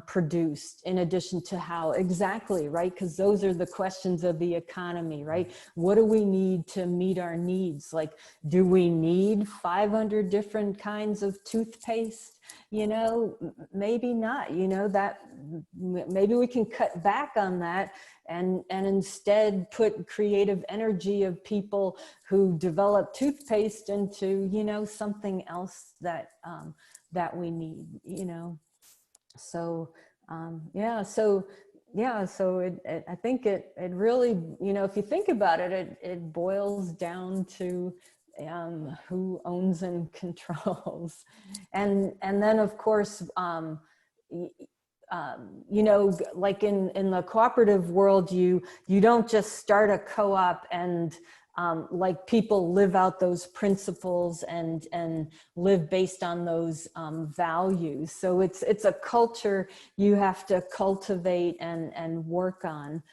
produced in addition to how exactly, right? Because those are the questions of the economy, right? What do we need to meet our needs? Like, do we need 500 different kinds of toothpaste? Maybe not, that maybe we can cut back on that and instead put creative energy of people who develop toothpaste into, something else that we need, So, I think it really, if you think about it, it boils down to who owns and controls. And then of course, like in the cooperative world, you don't just start a co-op and like people live out those principles and live based on those values. So it's a culture you have to cultivate and work on.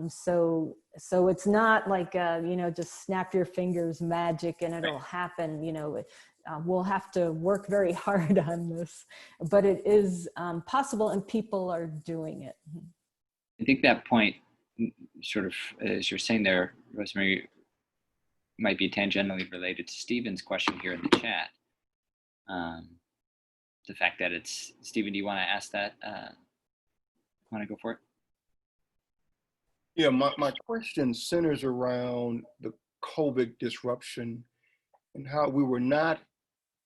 So it's not like just snap your fingers magic and it'll happen. We'll have to work very hard on this, but it is possible, and people are doing it. I think that point, sort of, as you're saying there, Rosemary, might be tangentially related to Stephen's question here in the chat. The fact that it's, Stephen, do you want to ask that? Want to go for it? Yeah, my question centers around the COVID disruption and how we were not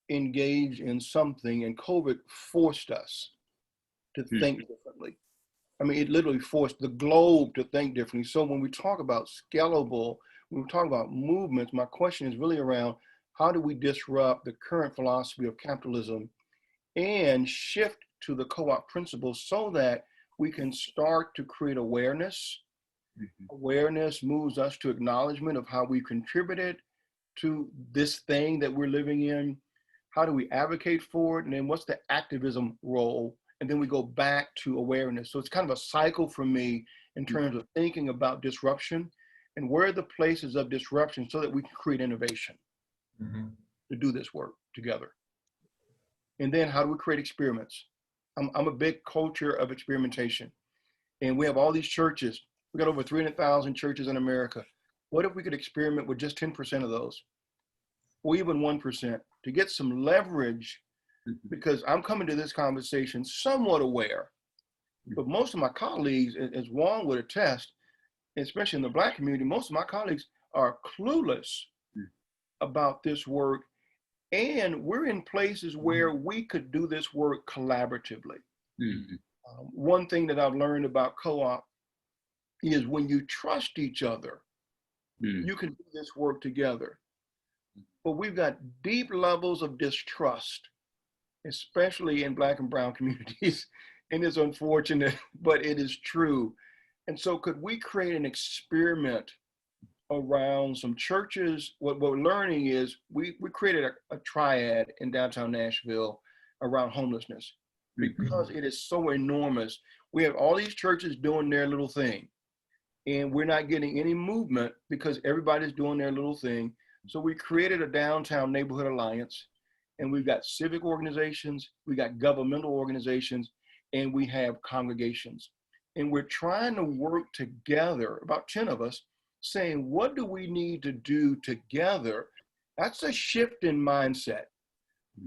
engaged in something, and COVID forced us to think differently. I mean, it literally forced the globe to think differently. So when we talk about scalable, when we talk about movements, my question is really around how do we disrupt the current philosophy of capitalism and shift to the co-op principles so that we can start to create awareness. Awareness moves us to acknowledgement of how we contributed to this thing that we're living in. How do we advocate for it? And then what's the activism role? And then we go back to awareness. So it's kind of a cycle for me in terms of thinking about disruption and where are the places of disruption so that we can create innovation to do this work together. And then how do we create experiments? I'm a big culture of experimentation. And we have all these churches. We got over 300,000 churches in America. What if we could experiment with just 10% of those? Or even 1% to get some leverage, because I'm coming to this conversation somewhat aware, but most of my colleagues, as Juan would attest, especially in the Black community, most of my colleagues are clueless about this work. And we're in places where we could do this work collaboratively. One thing that I've learned about co-op is when you trust each other, you can do this work together. But we've got deep levels of distrust, especially in Black and brown communities. And it's unfortunate, but it is true. And so could we create an experiment around some churches? What we're learning is we created a triad in downtown Nashville around homelessness because it is so enormous. We have all these churches doing their little thing, and we're not getting any movement because everybody's doing their little thing. So we created a downtown neighborhood alliance, and we've got civic organizations, we got governmental organizations, and we have congregations. And we're trying to work together, about 10 of us, saying, what do we need to do together? That's a shift in mindset.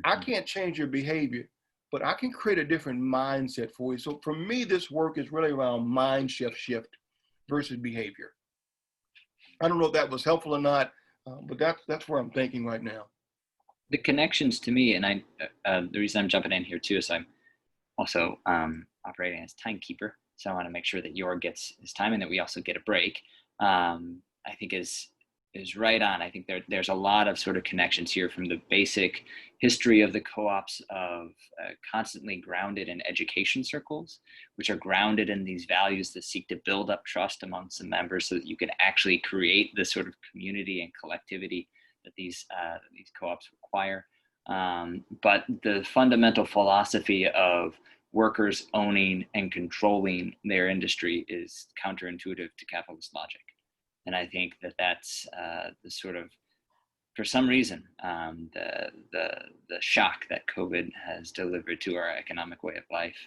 I can't change your behavior, but I can create a different mindset for you. So for me, this work is really around mind shift versus behavior. I don't know if that was helpful or not, but that's where I'm thinking right now. The connections to me, and the reason I'm jumping in here too is I'm also operating as timekeeper. So I want to make sure that Jorg gets his time and that we also get a break. I think is right on. I think there's a lot of sort of connections here from the basic history of the co-ops of constantly grounded in education circles, which are grounded in these values that seek to build up trust amongst the members so that you can actually create the sort of community and collectivity that these co-ops require. But the fundamental philosophy of workers owning and controlling their industry is counterintuitive to capitalist logic. And I think that that's the sort of, for some reason, the shock that COVID has delivered to our economic way of life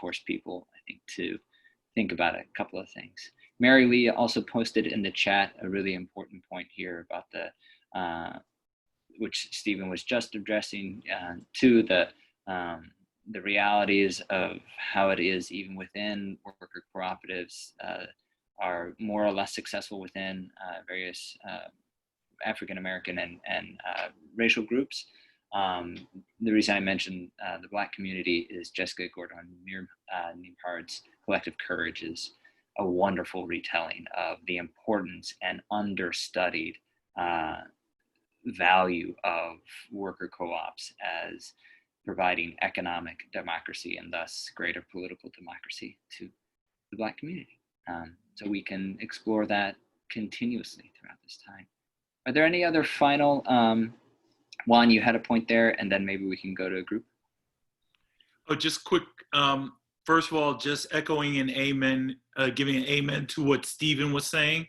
forced people, I think, to think about a couple of things. Mary Lee also posted in the chat a really important point here about which Stephen was just addressing, to the realities of how it is even within worker cooperatives are more or less successful within various African-American and racial groups. The reason I mentioned the Black community is Jessica Gordon-Nembhard's Collective Courage is a wonderful retelling of the importance and understudied value of worker co-ops as providing economic democracy and thus greater political democracy to the Black community. So we can explore that continuously throughout this time. Are there any other final, Juan, you had a point there, and then maybe we can go to a group? Oh, just quick. First of all, just echoing an amen, giving an amen to what Stephen was saying.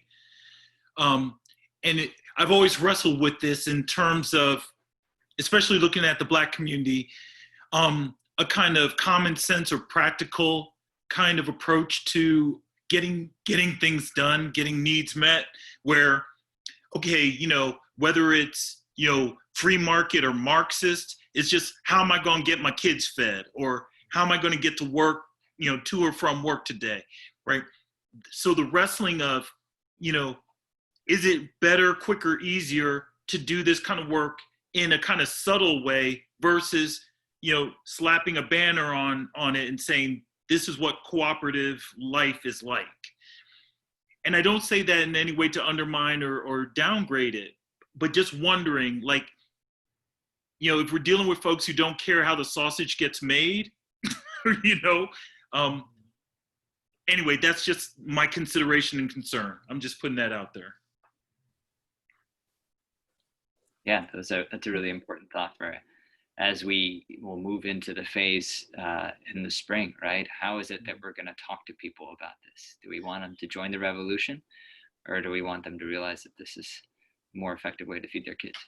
I've always wrestled with this in terms of, especially looking at the Black community, a kind of common sense or practical kind of approach to getting things done, getting needs met, where, okay, you know, whether it's, you know, free market or Marxist, it's just, how am I going to get my kids fed? Or how am I going to get to work, you know, to or from work today, right? So the wrestling of, you know, is it better, quicker, easier to do this kind of work in a kind of subtle way versus, you know, slapping a banner on it and saying, this is what cooperative life is like. And I don't say that in any way to undermine or downgrade it, but just wondering, like, you know, if we're dealing with folks who don't care how the sausage gets made, you know, anyway, that's just my consideration and concern. I'm just putting that out there. Yeah, that's a really important thought for as we will move into the phase in the spring, right? How is it that we're going to talk to people about this? Do we want them to join the revolution, or do we want them to realize that this is a more effective way to feed their kids?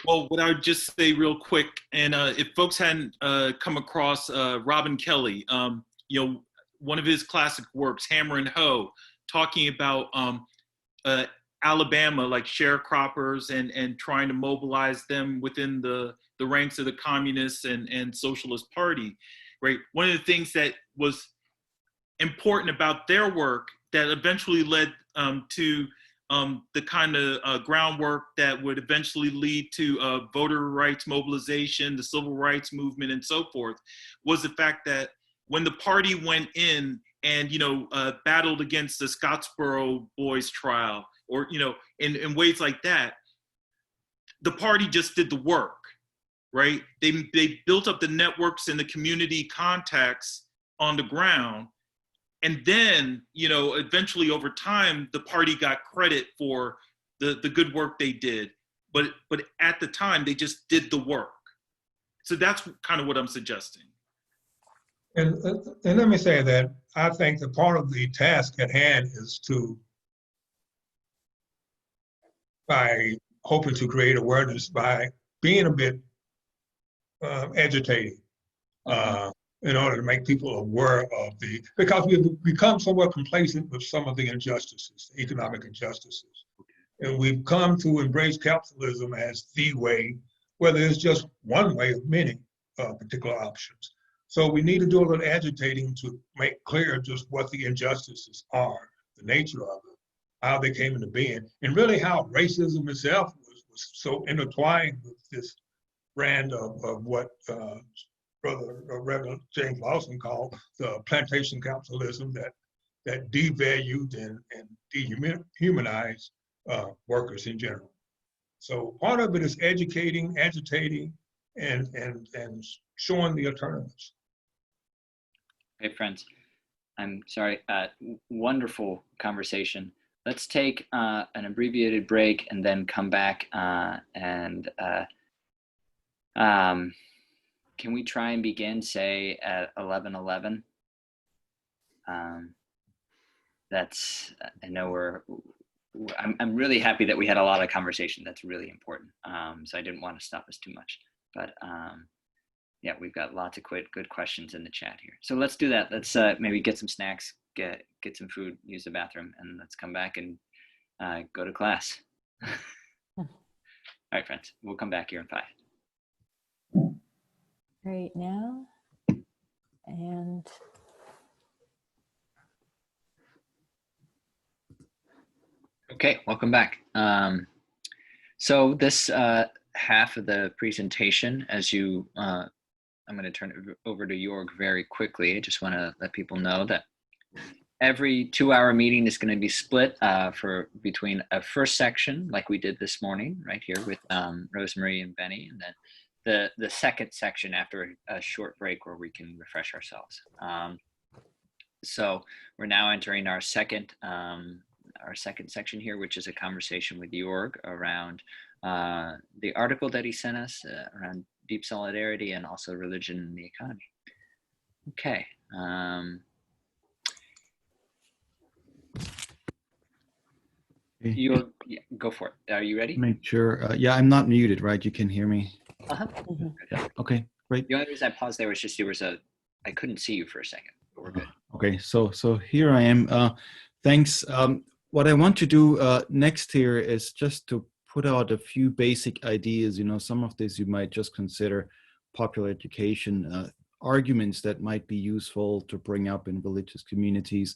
Well, what I would just say real quick, and if folks hadn't come across Robin Kelly, you know, one of his classic works, Hammer and Hoe, talking about Alabama, like sharecroppers and trying to mobilize them within the ranks of the Communist and Socialist Party, right? One of the things that was important about their work that eventually led to the kind of groundwork that would eventually lead to voter rights mobilization, the civil rights movement, and so forth, was the fact that when the party went in and, you know, battled against the Scottsboro Boys trial, or, you know, in ways like that, the party just did the work, right? They built up the networks and the community contacts on the ground. And then, you know, eventually over time, the party got credit for the good work they did. But at the time, they just did the work. So that's kind of what I'm suggesting. And let me say that I think that part of the task at hand is to, by hoping to create awareness by being a bit agitating, in order to make people aware of because we've become somewhat complacent with some of the injustices, economic injustices. And we've come to embrace capitalism as the way, whether it's just one way of many particular options. So we need to do a little agitating to make clear just what the injustices are, the nature of it, how they came into being, and really how racism itself was so intertwined with this brand of what Reverend James Lawson called the plantation capitalism that devalued and dehumanized workers in general. So part of it is educating, agitating, and showing the alternatives. Okay, friends, I'm sorry, wonderful conversation. Let's take an abbreviated break and then come back and can we try and begin, say, at 11:11? That's, I know I'm really happy that we had a lot of conversation. That's really important. So I didn't want to stop us too much, but yeah, we've got lots of good questions in the chat here. So let's do that. Let's maybe get some snacks, get some food, use the bathroom, and let's come back and go to class. All right, friends, we'll come back here in 5. Right now, and okay, welcome back. So this half of the presentation, as you, I'm going to turn it over to Jorg very quickly. I just want to let people know that every 2-hour meeting is going to be split between a first section, like we did this morning, right here with Rosemarie and Benny, and then the second section after a short break where we can refresh ourselves. So we're now entering our second our second section here, which is a conversation with Jorg around the article that he sent us around deep solidarity and also religion and the economy. Okay. Yeah, go for it. Are you ready? Make sure. Yeah, I'm not muted, right? You can hear me. Uh-huh. Mhm. Yeah. Okay, great. The only reason I paused there was just I couldn't see you for a second, but we're good. Okay, so here I am. Thanks. What I want to do next here is just to put out a few basic ideas. You know, some of this you might just consider popular education arguments that might be useful to bring up in religious communities.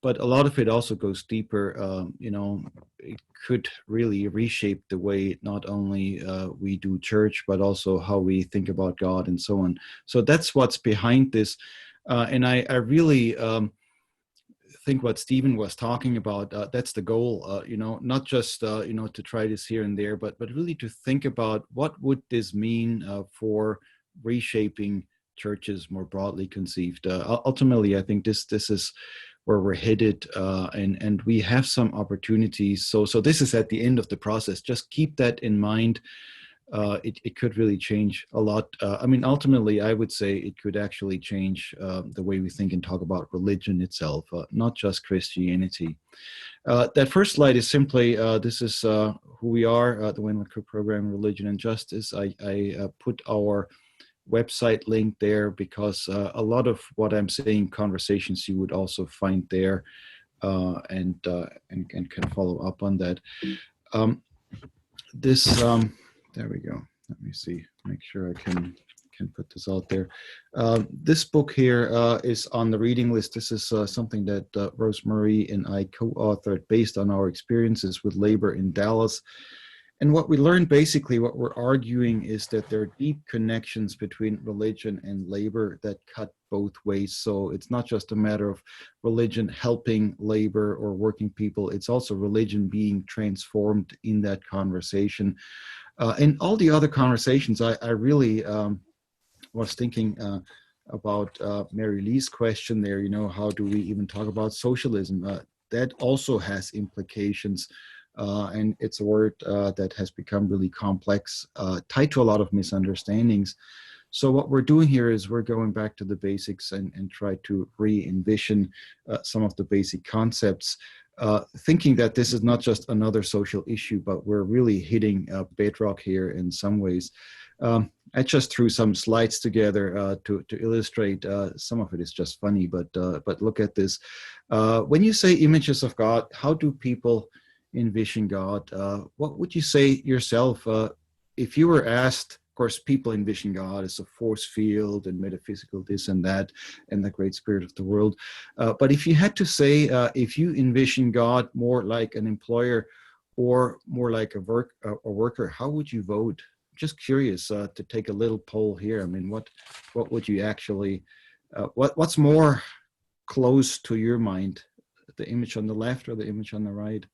But a lot of it also goes deeper. You know, it could really reshape the way not only we do church, but also how we think about God and so on. So that's what's behind this. And I really think what Stephen was talking about, that's the goal, you know, not just, you know, to try this here and there, but really to think about what would this mean for reshaping churches more broadly conceived. Ultimately, I think this is where we're headed, and we have some opportunities. So this is at the end of the process. Just keep that in mind. It could really change a lot. I mean, ultimately, I would say it could actually change the way we think and talk about religion itself, not just Christianity. That first slide is simply, this is who we are, the Wayne Cook Program, Religion and Justice. I put our website link there because a lot of what I'm saying, conversations you would also find there, and can follow up on that. There we go. Let me see. Make sure I can put this out there. This book here is on the reading list. This is something that Rosemarie and I co-authored based on our experiences with labor in Dallas. And what we learned, basically, what we're arguing is that there are deep connections between religion and labor that cut both ways. So it's not just a matter of religion helping labor or working people. It's also religion being transformed in that conversation. In all the other conversations, I really was thinking about Mary Lee's question there, you know, how do we even talk about socialism? That also has implications. And it's a word that has become really complex, tied to a lot of misunderstandings. So what we're doing here is we're going back to the basics and try to re-envision some of the basic concepts, thinking that this is not just another social issue, but we're really hitting bedrock here in some ways. I just threw some slides together to illustrate. Some of it is just funny, but look at this. When you say images of God, how do people envision God? What would you say yourself if you were asked? Of course, people envision God as a force field and metaphysical this and that and the great spirit of the world. But if you had to say, if you envision God more like an employer or more like a worker, how would you vote? Just curious to take a little poll here. I mean, what would you actually, what's more close to your mind, the image on the left or the image on the right?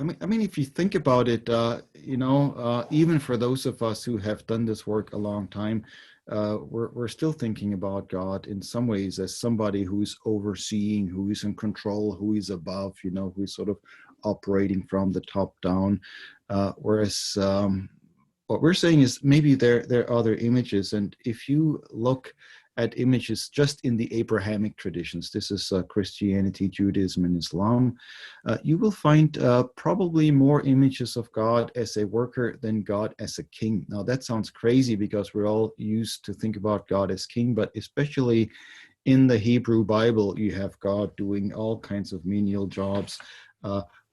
I mean, if you think about it, you know, even for those of us who have done this work a long time, we're still thinking about God in some ways as somebody who's overseeing, who is in control, who is above, you know, who's sort of operating from the top down. Whereas what we're saying is maybe there are other images, and if you look at images just in the Abrahamic traditions, this is Christianity, Judaism, and Islam, you will find probably more images of God as a worker than God as a king. Now that sounds crazy because we're all used to think about God as king, but especially in the Hebrew Bible, you have God doing all kinds of menial jobs,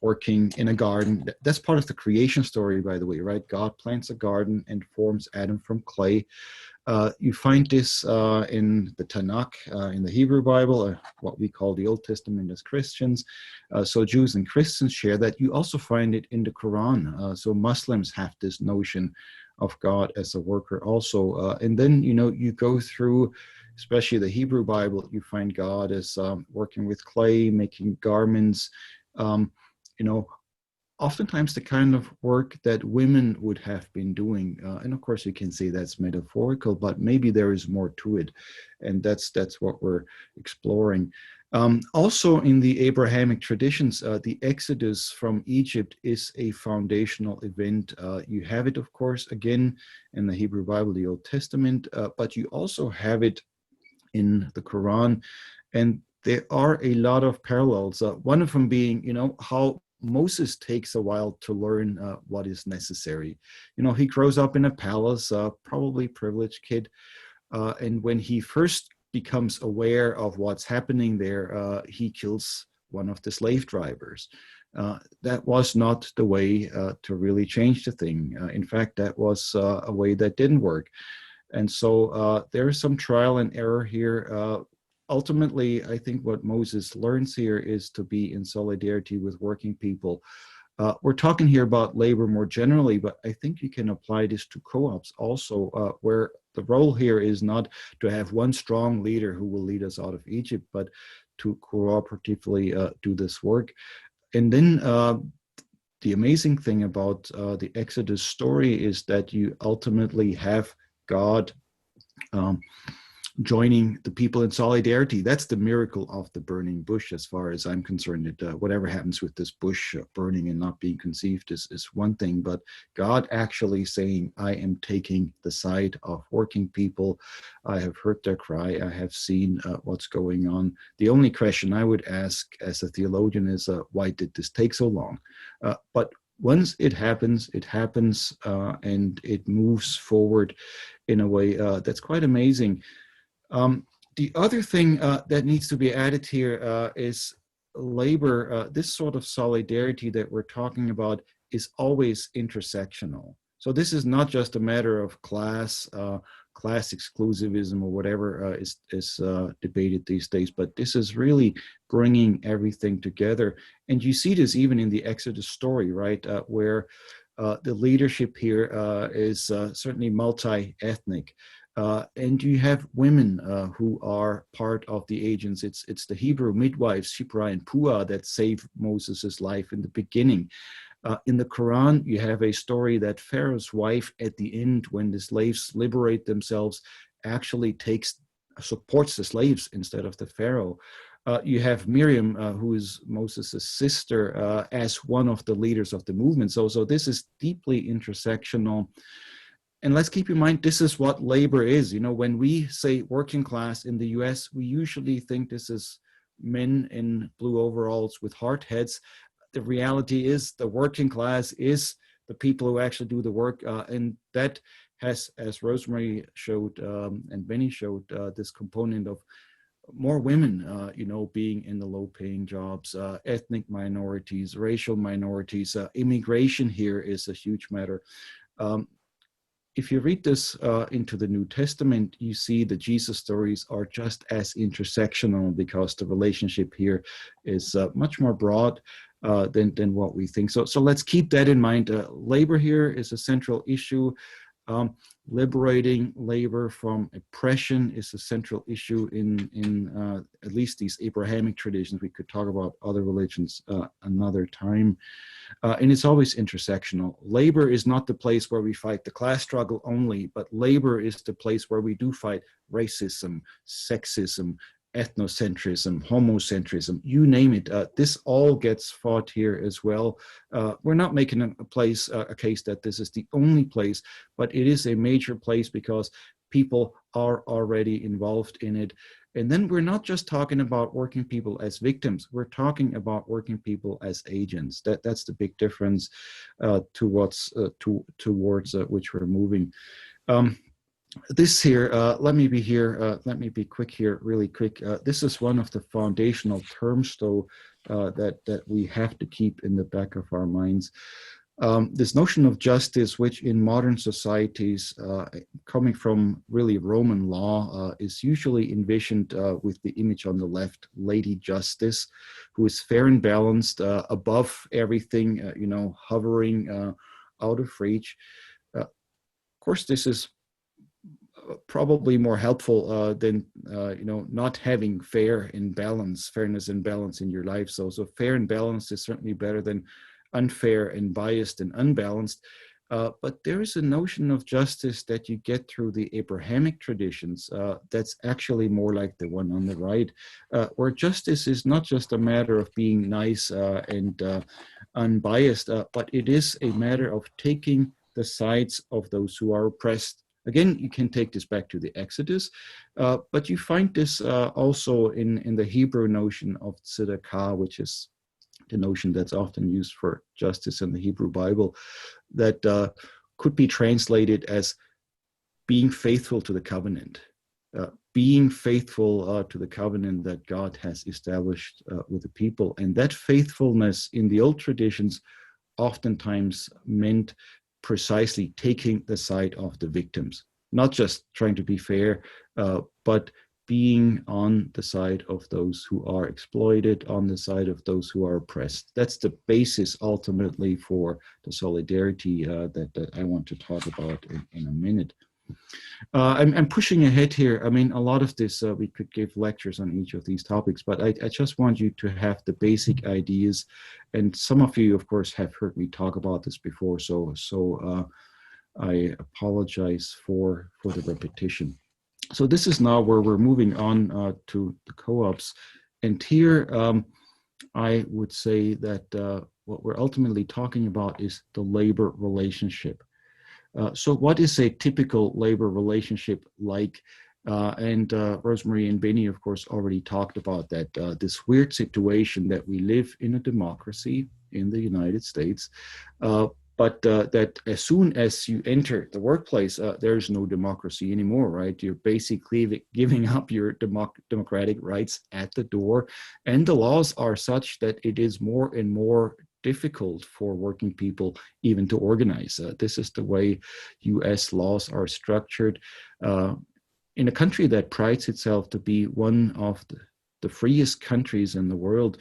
working in a garden. That's part of the creation story, by the way, right? God plants a garden and forms Adam from clay. You find this in the Tanakh, in the Hebrew Bible, what we call the Old Testament as Christians. So Jews and Christians share that. You also find it in the Quran. So Muslims have this notion of God as a worker also. And then, you know, you go through, especially the Hebrew Bible, you find God as working with clay, making garments, you know, oftentimes the kind of work that women would have been doing. And of course, you can say that's metaphorical, but maybe there is more to it. And that's what we're exploring. Also in the Abrahamic traditions, the Exodus from Egypt is a foundational event. You have it, of course, again, in the Hebrew Bible, the Old Testament, but you also have it in the Quran. And there are a lot of parallels. One of them being, how Moses takes a while to learn what is necessary. He grows up in a palace, probably privileged kid. And when he first becomes aware of what's happening there, he kills one of the slave drivers. That was not the way to really change the thing. In fact, that was a way that didn't work. And so there is some trial and error here. Ultimately, I think what Moses learns here is to be in solidarity with working people. We're talking here about labor more generally, but I think you can apply this to co-ops also, where the role here is not to have one strong leader who will lead us out of Egypt, but to cooperatively do this work. And then the amazing thing about the Exodus story is that you ultimately have God joining the people in solidarity. That's the miracle of the burning bush, as far as I'm concerned. Whatever happens with this bush burning and not being conceived is one thing, but God actually saying, I am taking the side of working people. I have heard their cry. I have seen what's going on. The only question I would ask as a theologian is, why did this take so long? But once it happens, and it moves forward in a way that's quite amazing. The other thing that needs to be added here is labor. This sort of solidarity that we're talking about is always intersectional. So this is not just a matter of class exclusivism or whatever is debated these days, but this is really bringing everything together. And you see this even in the Exodus story, right, where the leadership here is certainly multi-ethnic. And you have women who are part of the agents. It's the Hebrew midwives, Shipra and Puah, that save Moses' life in the beginning. In the Quran, you have a story that Pharaoh's wife at the end, when the slaves liberate themselves, actually supports the slaves instead of the Pharaoh. You have Miriam, who is Moses' sister, as one of the leaders of the movement. So this is deeply intersectional. And let's keep in mind, this is what labor is. When we say working class in the US, we usually think this is men in blue overalls with hard hats. The reality is the working class is the people who actually do the work. And that has, as Rosemary showed and Benny showed, this component of more women, being in the low-paying jobs, ethnic minorities, racial minorities. Immigration here is a huge matter. If you read this into the New Testament, you see the Jesus stories are just as intersectional, because the relationship here is much more broad than what we think. So let's keep that in mind. Labor here is a central issue. Liberating labor from oppression is a central issue in at least these Abrahamic traditions. We could talk about other religions another time. And it's always intersectional. Labor is not the place where we fight the class struggle only, but labor is the place where we do fight racism, sexism, ethnocentrism, homocentrism, you name it. This all gets fought here as well. We're not making a case that this is the only place, but it is a major place because people are already involved in it. And then we're not just talking about working people as victims, we're talking about working people as agents. That's the big difference towards which we're moving. This here, let me be quick here, really quick. This is one of the foundational terms, though, that we have to keep in the back of our minds. This notion of justice, which in modern societies, coming from really Roman law, is usually envisioned with the image on the left, Lady Justice, who is fair and balanced, above everything, hovering out of reach. Of course, this is probably more helpful than not having fairness and balance in your life. So fair and balanced is certainly better than unfair and biased and unbalanced. But there is a notion of justice that you get through the Abrahamic traditions that's actually more like the one on the right, where justice is not just a matter of being nice and unbiased, but it is a matter of taking the sides of those who are oppressed. Again, you can take this back to the Exodus, but you find this also in the Hebrew notion of tzedakah, which is the notion that's often used for justice in the Hebrew Bible, that could be translated as being faithful to the covenant, being faithful to the covenant that God has established with the people. And that faithfulness in the old traditions oftentimes meant precisely taking the side of the victims, not just trying to be fair, but being on the side of those who are exploited, on the side of those who are oppressed. That's the basis ultimately for the solidarity that I want to talk about in a minute. I'm pushing ahead here. I mean, a lot of this, we could give lectures on each of these topics, but I just want you to have the basic ideas. And some of you, of course, have heard me talk about this before, so I apologize for the repetition. So this is now where we're moving on to the co-ops. And here, I would say that what we're ultimately talking about is the labor relationship. So what is a typical labor relationship like? And Rosemary and Benny, of course, already talked about that, this weird situation that we live in a democracy in the United States, but that as soon as you enter the workplace, there's no democracy anymore, right? You're basically giving up your democratic rights at the door. And the laws are such that it is more and more difficult for working people even to organize. This is the way US laws are structured. In a country that prides itself to be one of the freest countries in the world,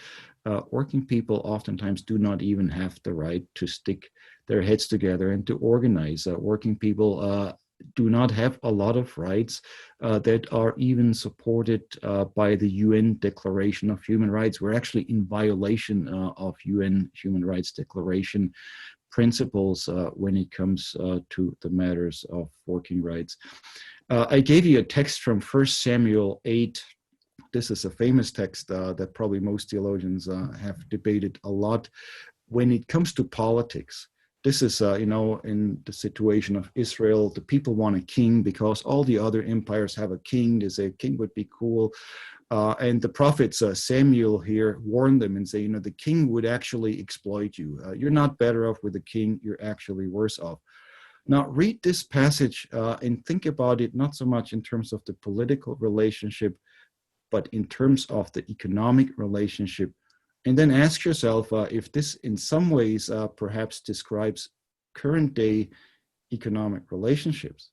working people oftentimes do not even have the right to stick their heads together and to organize. Working people do not have a lot of rights that are even supported by the UN Declaration of Human Rights. We're actually in violation of UN Human Rights Declaration principles when it comes to the matters of working rights. I gave you a text from 1 Samuel 8. This is a famous text that probably most theologians have debated a lot when it comes to politics. This is, in the situation of Israel, the people want a king because all the other empires have a king. They say a king would be cool. And the prophets, Samuel here, warned them and say, the king would actually exploit you. You're not better off with a king. You're actually worse off. Now, read this passage and think about it, not so much in terms of the political relationship, but in terms of the economic relationship. And then ask yourself if this in some ways perhaps describes current day economic relationships.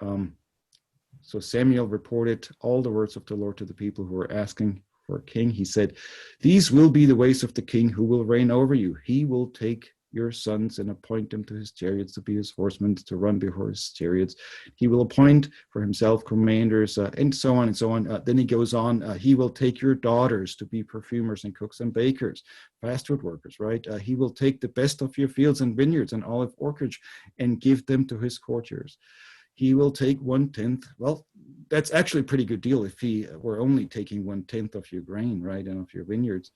So Samuel reported all the words of the Lord to the people who were asking for a king. He said, "These will be the ways of the king who will reign over you. He will take your sons and appoint them to his chariots to be his horsemen, to run before his chariots. He will appoint for himself commanders," and so on and so on. Then he goes on, he will take your daughters to be perfumers and cooks and bakers, fast food workers, right? He will take the best of your fields and vineyards and olive orchards and give them to his courtiers. He will take 1/10. Well, that's actually a pretty good deal if he were only taking 1/10 of your grain, right, and of your vineyards.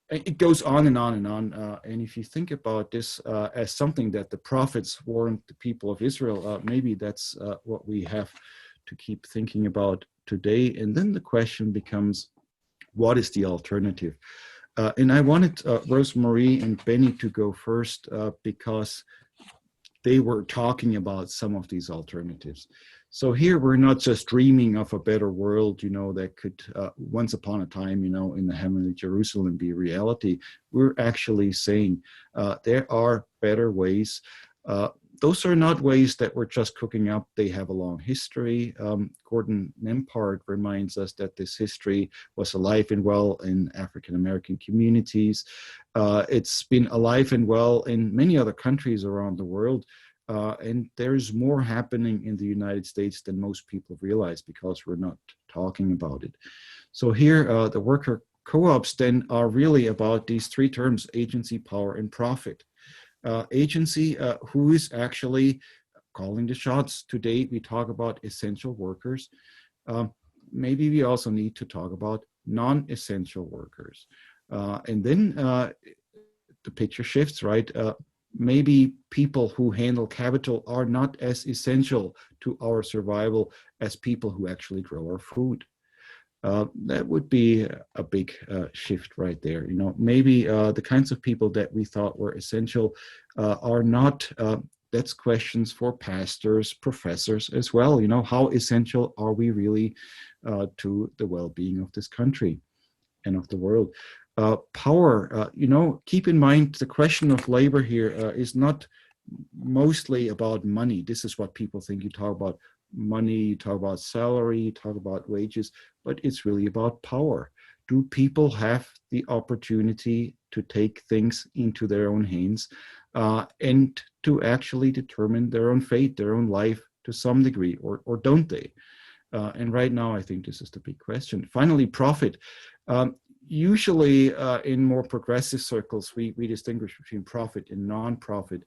It goes on and on and on. And if you think about this as something that the prophets warned the people of Israel, maybe that's what we have to keep thinking about today. And then the question becomes, what is the alternative? And I wanted Rosemary and Benny to go first because they were talking about some of these alternatives. So here we're not just dreaming of a better world, that could once upon a time, in the heavenly Jerusalem be reality. We're actually saying there are better ways. Those are not ways that we're just cooking up. They have a long history. Gordon Nembhard reminds us that this history was alive and well in African-American communities. It's been alive and well in many other countries around the world. And there's more happening in the United States than most people realize because we're not talking about it. So here, the worker co-ops then are really about these three terms: agency, power, and profit. Agency, who is actually calling the shots. Today we talk about essential workers. Maybe we also need to talk about non-essential workers. And then the picture shifts, right? Maybe people who handle capital are not as essential to our survival as people who actually grow our food. That would be a big shift right there. You know, maybe the kinds of people that we thought were essential are not. That's questions for pastors, professors as well. You know, how essential are we really to the well-being of this country and of the world? Power, you know, keep in mind the question of labor here is not mostly about money. This is what people think. You talk about money, you talk about salary, you talk about wages, but it's really about power. Do people have the opportunity to take things into their own hands and to actually determine their own fate, their own life to some degree, or don't they? And right now, I think this is the big question. Finally, profit. Usually in more progressive circles, we distinguish between profit and non-profit.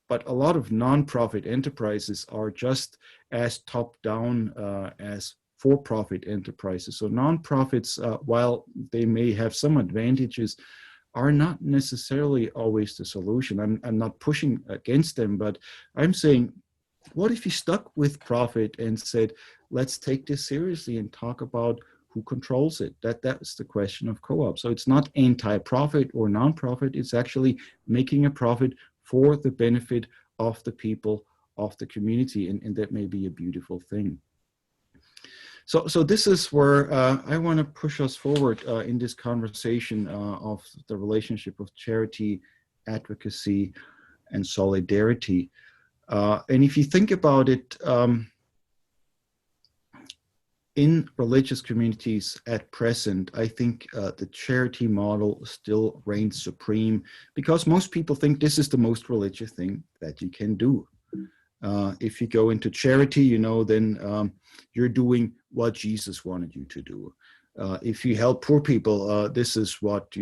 But a lot of non-profit enterprises are just as top-down as for-profit enterprises. So non-profits, while they may have some advantages, are not necessarily always the solution. I'm not pushing against them, but I'm saying, what if you stuck with profit and said, let's take this seriously and talk about who controls it? That's the question of co-op. So it's not anti-profit or non-profit. It's actually making a profit for the benefit of the people, of the community, and that may be a beautiful thing. So this is where I want to push us forward in this conversation of the relationship of charity, advocacy, and solidarity. And if you think about it, in religious communities at present, I think the charity model still reigns supreme because most people think this is the most religious thing that you can do. If you go into charity, you know, then you're doing what Jesus wanted you to do. If you help poor people, this is what,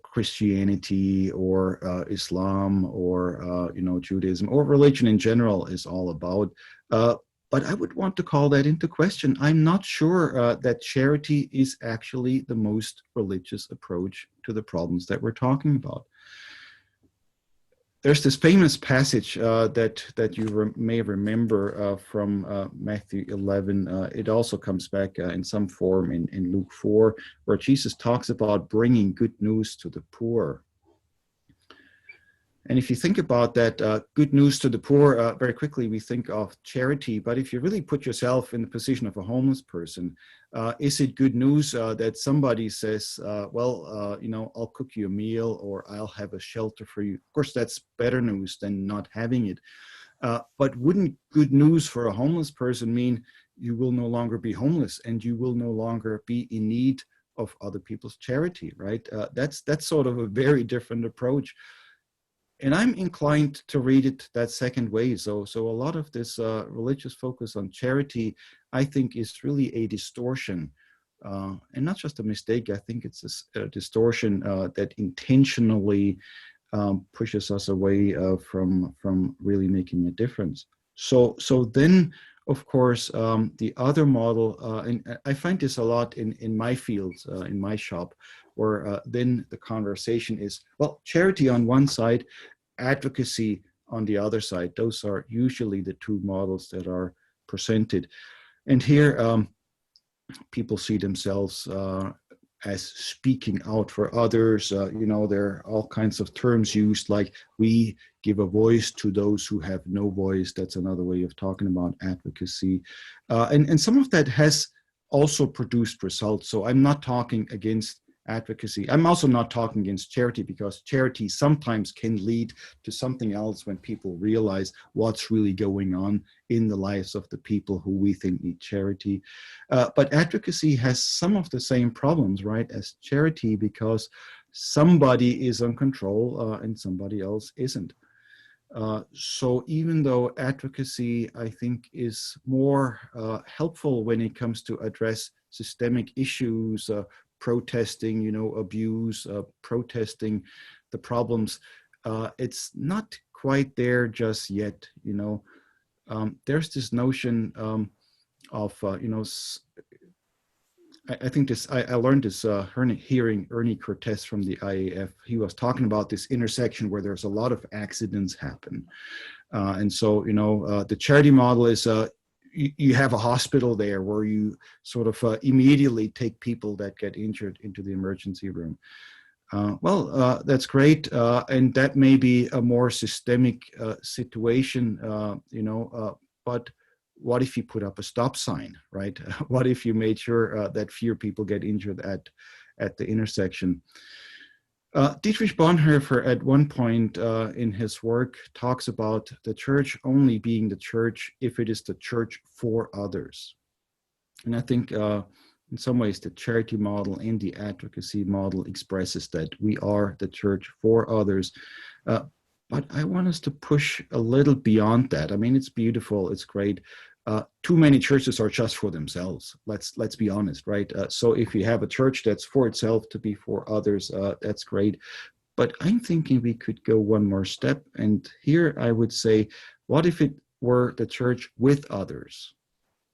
Christianity or Islam or, Judaism or religion in general is all about. But I would want to call that into question. I'm not sure that charity is actually the most religious approach to the problems that we're talking about. There's this famous passage that you may remember from Matthew 11. It also comes back in some form in Luke 4, where Jesus talks about bringing good news to the poor. And if you think about that, good news to the poor, very quickly we think of charity. But if you really put yourself in the position of a homeless person, is it good news that somebody says, I'll cook you a meal or I'll have a shelter for you? Of course, that's better news than not having it. But wouldn't good news for a homeless person mean you will no longer be homeless and you will no longer be in need of other people's charity, right? That's sort of a very different approach. And I'm inclined to read it that second way. So a lot of this religious focus on charity, I think, is really a distortion, and not just a mistake. I think it's a distortion that intentionally pushes us away from really making a difference. So then, of course, the other model, and I find this a lot in my fields, in my shop, where then the conversation is, well, charity on one side, advocacy on the other side. Those are usually the two models that are presented. And here, people see themselves as speaking out for others. There are all kinds of terms used, like we give a voice to those who have no voice. That's another way of talking about advocacy. And some of that has also produced results. So I'm not talking against advocacy. I'm also not talking against charity, because charity sometimes can lead to something else when people realize what's really going on in the lives of the people who we think need charity. But advocacy has some of the same problems, right, as charity, because somebody is in control and somebody else isn't. So even though advocacy, I think, is more helpful when it comes to address systemic issues, protesting, abuse, protesting the problems. It's not quite there just yet. There's this notion of, I think this, I learned this hearing Ernie Cortez from the IAF. He was talking about this intersection where there's a lot of accidents happen. And so, the charity model is you have a hospital there where you sort of immediately take people that get injured into the emergency room. That's great. And that may be a more systemic situation, but what if you put up a stop sign, right? What if you made sure that fewer people get injured at the intersection? Dietrich Bonhoeffer at one point in his work talks about the church only being the church if it is the church for others. And I think in some ways the charity model and the advocacy model expresses that we are the church for others. But I want us to push a little beyond that. I mean, it's beautiful, it's great. Too many churches are just for themselves. Let's be honest, right? So if you have a church that's for itself to be for others, that's great. But I'm thinking we could go one more step. And here I would say, what if it were the church with others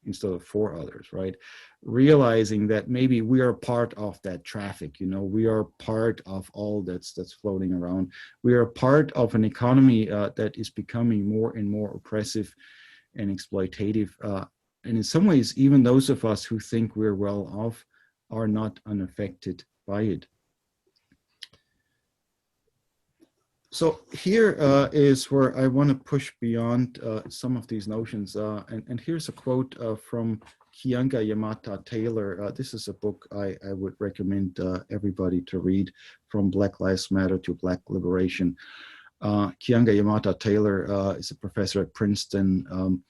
instead of for others, right? Realizing that maybe we are part of that traffic, we are part of all that's floating around. We are part of an economy that is becoming more and more oppressive and exploitative. And in some ways, even those of us who think we're well off are not unaffected by it. So here is where I want to push beyond some of these notions. And here's a quote from Keeanga-Yamahtta Taylor. This is a book I would recommend everybody to read, From Black Lives Matter to Black Liberation. Keeanga-Yamahtta Taylor is a professor at Princeton,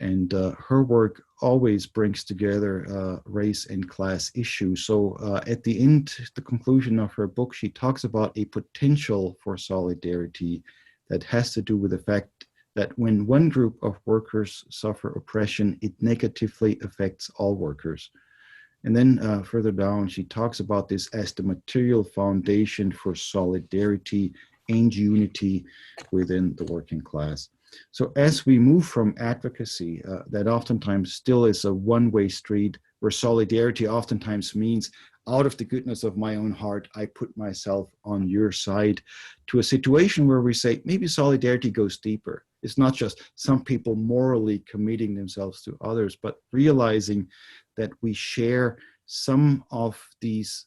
and her work always brings together race and class issues. So at the end, the conclusion of her book, she talks about a potential for solidarity that has to do with the fact that when one group of workers suffer oppression, it negatively affects all workers. And then further down, she talks about this as the material foundation for solidarity and unity within the working class. So as we move from advocacy, that oftentimes still is a one-way street, where solidarity oftentimes means out of the goodness of my own heart, I put myself on your side, to a situation where we say maybe solidarity goes deeper. It's not just some people morally committing themselves to others, but realizing that we share some of these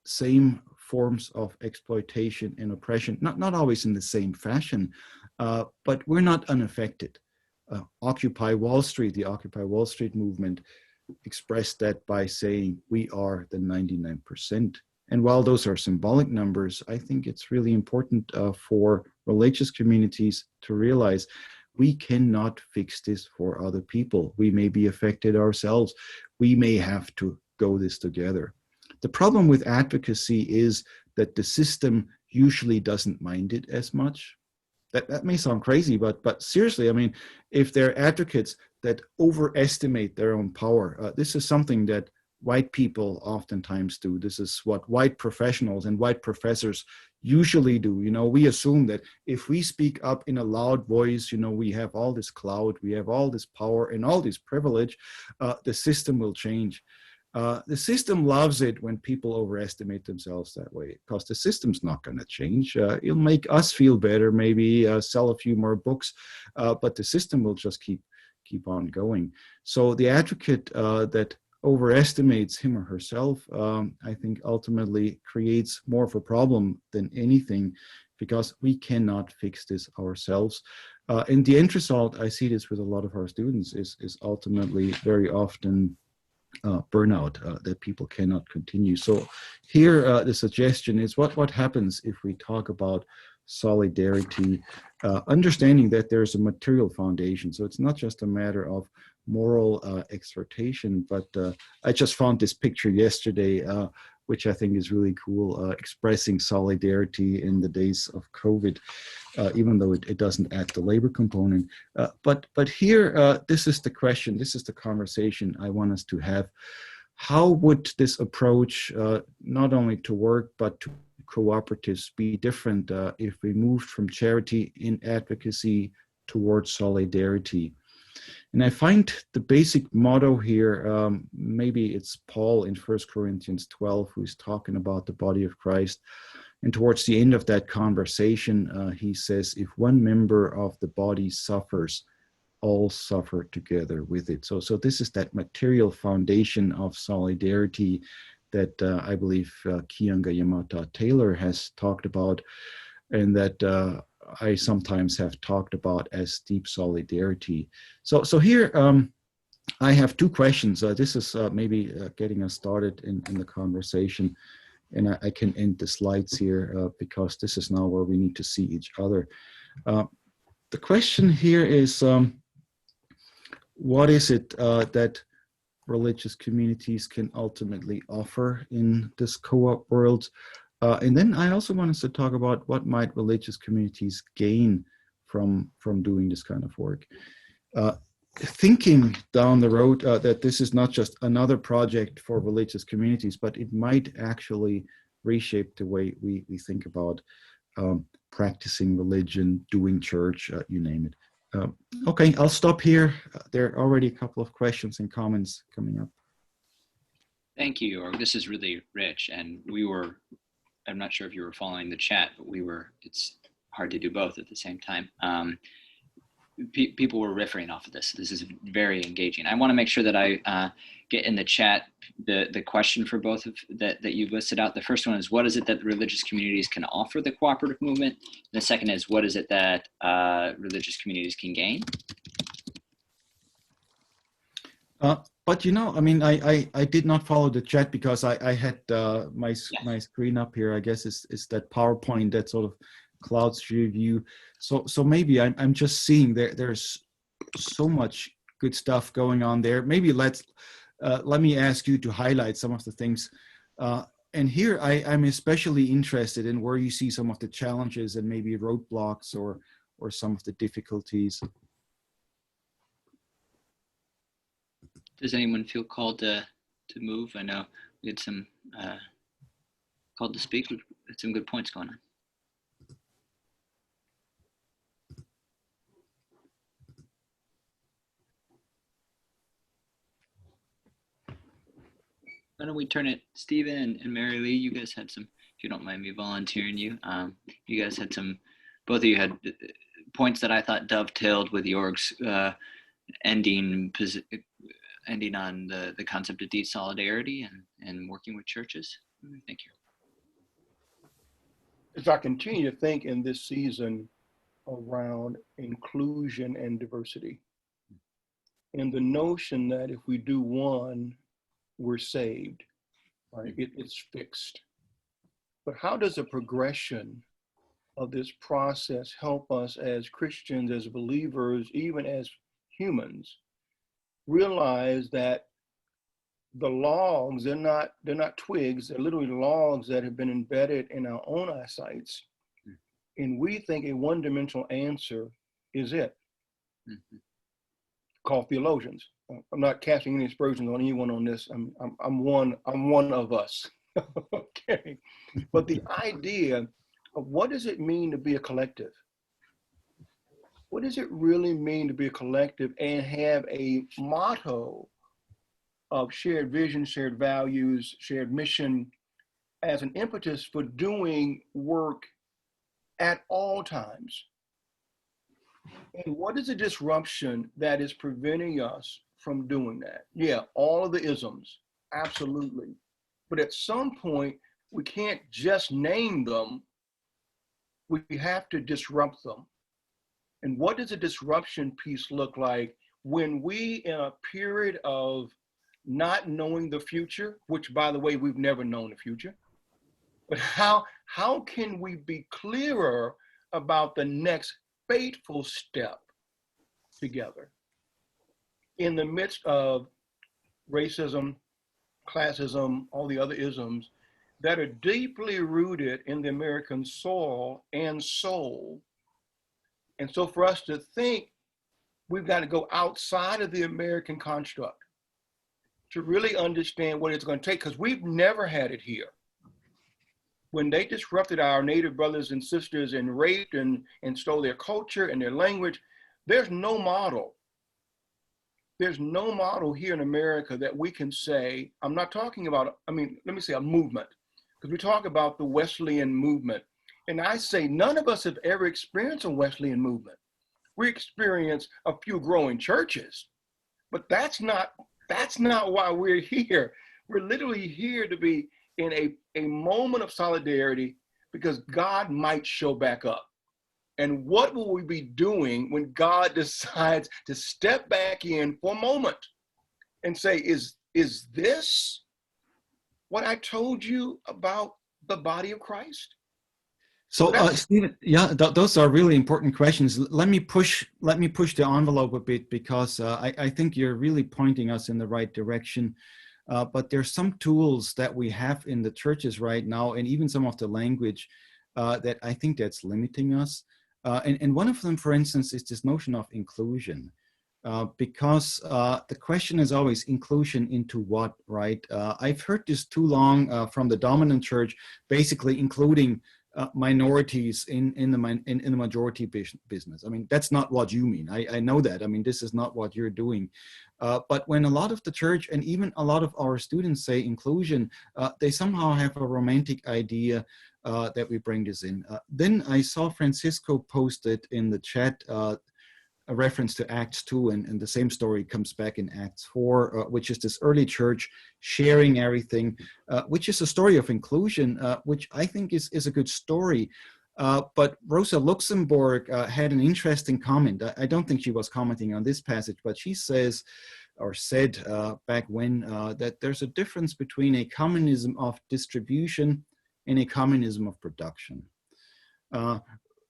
same forms of exploitation and oppression, not always in the same fashion, but we're not unaffected. Occupy Wall Street, the Occupy Wall Street movement expressed that by saying we are the 99%. And while those are symbolic numbers, I think it's really important for religious communities to realize we cannot fix this for other people. We may be affected ourselves. We may have to go this together. The problem with advocacy is that the system usually doesn't mind it as much. That may sound crazy, but seriously, I mean, if they're advocates that overestimate their own power, this is something that white people oftentimes do. This is what white professionals and white professors usually do. We assume that if we speak up in a loud voice, we have all this clout, we have all this power and all this privilege, the system will change. The system loves it when people overestimate themselves that way, because the system's not going to change. It'll make us feel better, maybe sell a few more books, but the system will just keep on going. So the advocate that overestimates him or herself, I think ultimately creates more of a problem than anything, because we cannot fix this ourselves. And the end result, I see this with a lot of our students, is ultimately very often burnout, that people cannot continue. So here the suggestion is what happens if we talk about solidarity, understanding that there's a material foundation. So it's not just a matter of moral exhortation, but I just found this picture yesterday, which I think is really cool, expressing solidarity in the days of COVID, even though it doesn't add the labor component. But here, this is the question, this is the conversation I want us to have. how would this approach, not only to work, but to cooperatives be different if we moved from charity in advocacy towards solidarity? And I find the basic motto here, maybe it's Paul in 1 Corinthians 12, who's talking about the body of Christ. And towards the end of that conversation, he says, if one member of the body suffers, all suffer together with it. So this is that material foundation of solidarity that I believe Kianga Yamata Taylor has talked about, and that I sometimes have talked about as deep solidarity. So here I have two questions. This is maybe getting us started in the conversation, and I can end the slides here because this is now where we need to see each other. The question here is, what is it that religious communities can ultimately offer in this co-op world? And then I also want us to talk about what might religious communities gain from doing this kind of work. Thinking down the road that this is not just another project for religious communities, but it might actually reshape the way we think about practicing religion, doing church, you name it. Okay, I'll stop here. There are already a couple of questions and comments coming up. Thank you, Jorg. This is really rich, and I'm not sure if you were following the chat, but it's hard to do both at the same time. People were riffing off of this. This is very engaging. I want to make sure that I get in the chat the question for both of that you've listed out. The first one is, what is it that religious communities can offer the cooperative movement? And the second is, what is it that religious communities can gain? But you know, I mean, I did not follow the chat because I had my screen up here. I guess is that PowerPoint that sort of clouds your view. So maybe I'm just seeing there's so much good stuff going on there. Maybe let me ask you to highlight some of the things. And here I'm especially interested in where you see some of the challenges and maybe roadblocks or some of the difficulties. Does anyone feel called to move? I know we had some called to speak. We had some good points going on. Why don't we turn it, Stephen and Mary Lee, you guys had some, if you don't mind me volunteering you, you guys had both of you had points that I thought dovetailed with Jorg's ending on the concept of deep solidarity and working with churches. Thank you. As I continue to think in this season around inclusion and diversity, and the notion that if we do one, we're saved, right? It's fixed. But how does the progression of this process help us as Christians, as believers, even as humans, realize that the logs, they're not twigs, they're literally logs that have been embedded in our own eyesights. And we think a one-dimensional answer is it. Called theologians. I'm not casting any aspersions on anyone on this. I'm one of us. Okay. But the idea of what does it mean to be a collective? What does it really mean to be a collective and have a motto of shared vision, shared values, shared mission as an impetus for doing work at all times? And what is the disruption that is preventing us from doing that? Yeah, all of the isms, absolutely. But at some point, we can't just name them. We have to disrupt them. And what does a disruption piece look like when we, in a period of not knowing the future, which by the way, we've never known the future, but how can we be clearer about the next fateful step together in the midst of racism, classism, all the other isms that are deeply rooted in the American soil and soul? And so for us to think we've got to go outside of the American construct to really understand what it's going to take, because we've never had it here. When they disrupted our native brothers and sisters and raped and stole their culture and their language, there's no model. There's no model here in America that we can say, I'm not talking about, I mean, let me say a movement, because we talk about the Wesleyan movement. And I say none of us have ever experienced a Wesleyan movement. We experience a few growing churches, but that's not why we're here. We're literally here to be in a moment of solidarity because God might show back up. And what will we be doing when God decides to step back in for a moment and say, is this what I told you about the body of Christ? So, Stephen, yeah, those are really important questions. Let me push the envelope a bit, because I think you're really pointing us in the right direction. But there's some tools that we have in the churches right now, and even some of the language that I think that's limiting us. And one of them, for instance, is this notion of inclusion. Because the question is always inclusion into what, right? I've heard this too long from the dominant church, basically including minorities in the majority business. I mean, that's not what you mean. I know that. I mean, this is not what you're doing. But when a lot of the church and even a lot of our students say inclusion, they somehow have a romantic idea that we bring this in. Then I saw Francisco posted in the chat a reference to Acts 2, and the same story comes back in Acts 4, which is this early church sharing everything, which is a story of inclusion, which I think is a good story. But Rosa Luxemburg had an interesting comment. I don't think she was commenting on this passage, but she says, or said back when, that there's a difference between a communism of distribution and a communism of production.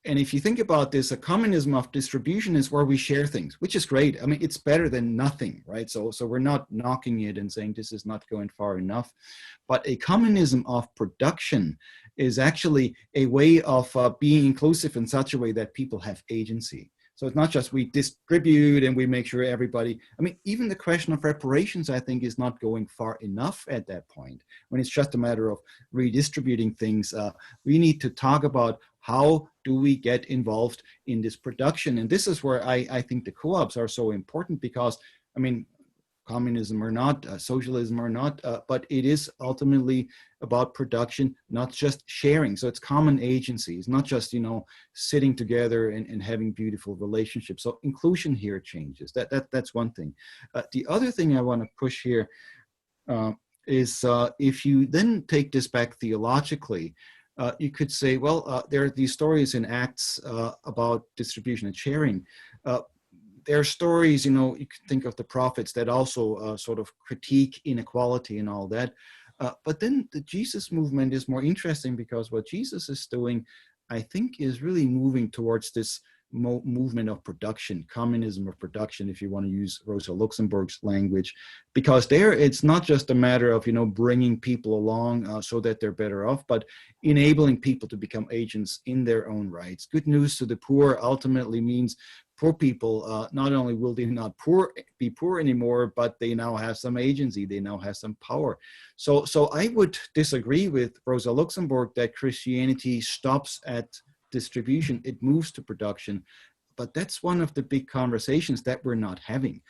And if you think about this, a communism of distribution is where we share things, which is great. I mean, it's better than nothing, right? So we're not knocking it and saying this is not going far enough. But a communism of production is actually a way of being inclusive in such a way that people have agency. So it's not just we distribute and we make sure everybody, I mean, even the question of reparations, I think, is not going far enough at that point. When it's just a matter of redistributing things, we need to talk about how do we get involved in this production. And this is where I think the co-ops are so important, because, I mean, communism or not, socialism or not, but it is ultimately about production, not just sharing. So it's common agency. It's not just, you know, sitting together and having beautiful relationships. So inclusion here changes. That's one thing. The other thing I want to push here is if you then take this back theologically, you could say, well, there are these stories in Acts about distribution and sharing. There are stories, you know, you can think of the prophets that also sort of critique inequality and all that. But then the Jesus movement is more interesting, because what Jesus is doing, I think, is really moving towards this movement of production, communism of production, if you want to use Rosa Luxemburg's language, because there it's not just a matter of, you know, bringing people along so that they're better off, but enabling people to become agents in their own rights. Good news to the poor ultimately means poor people, not only will they not be poor anymore, but they now have some agency, they now have some power. So I would disagree with Rosa Luxemburg that Christianity stops at distribution, it moves to production. But that's one of the big conversations that we're not having.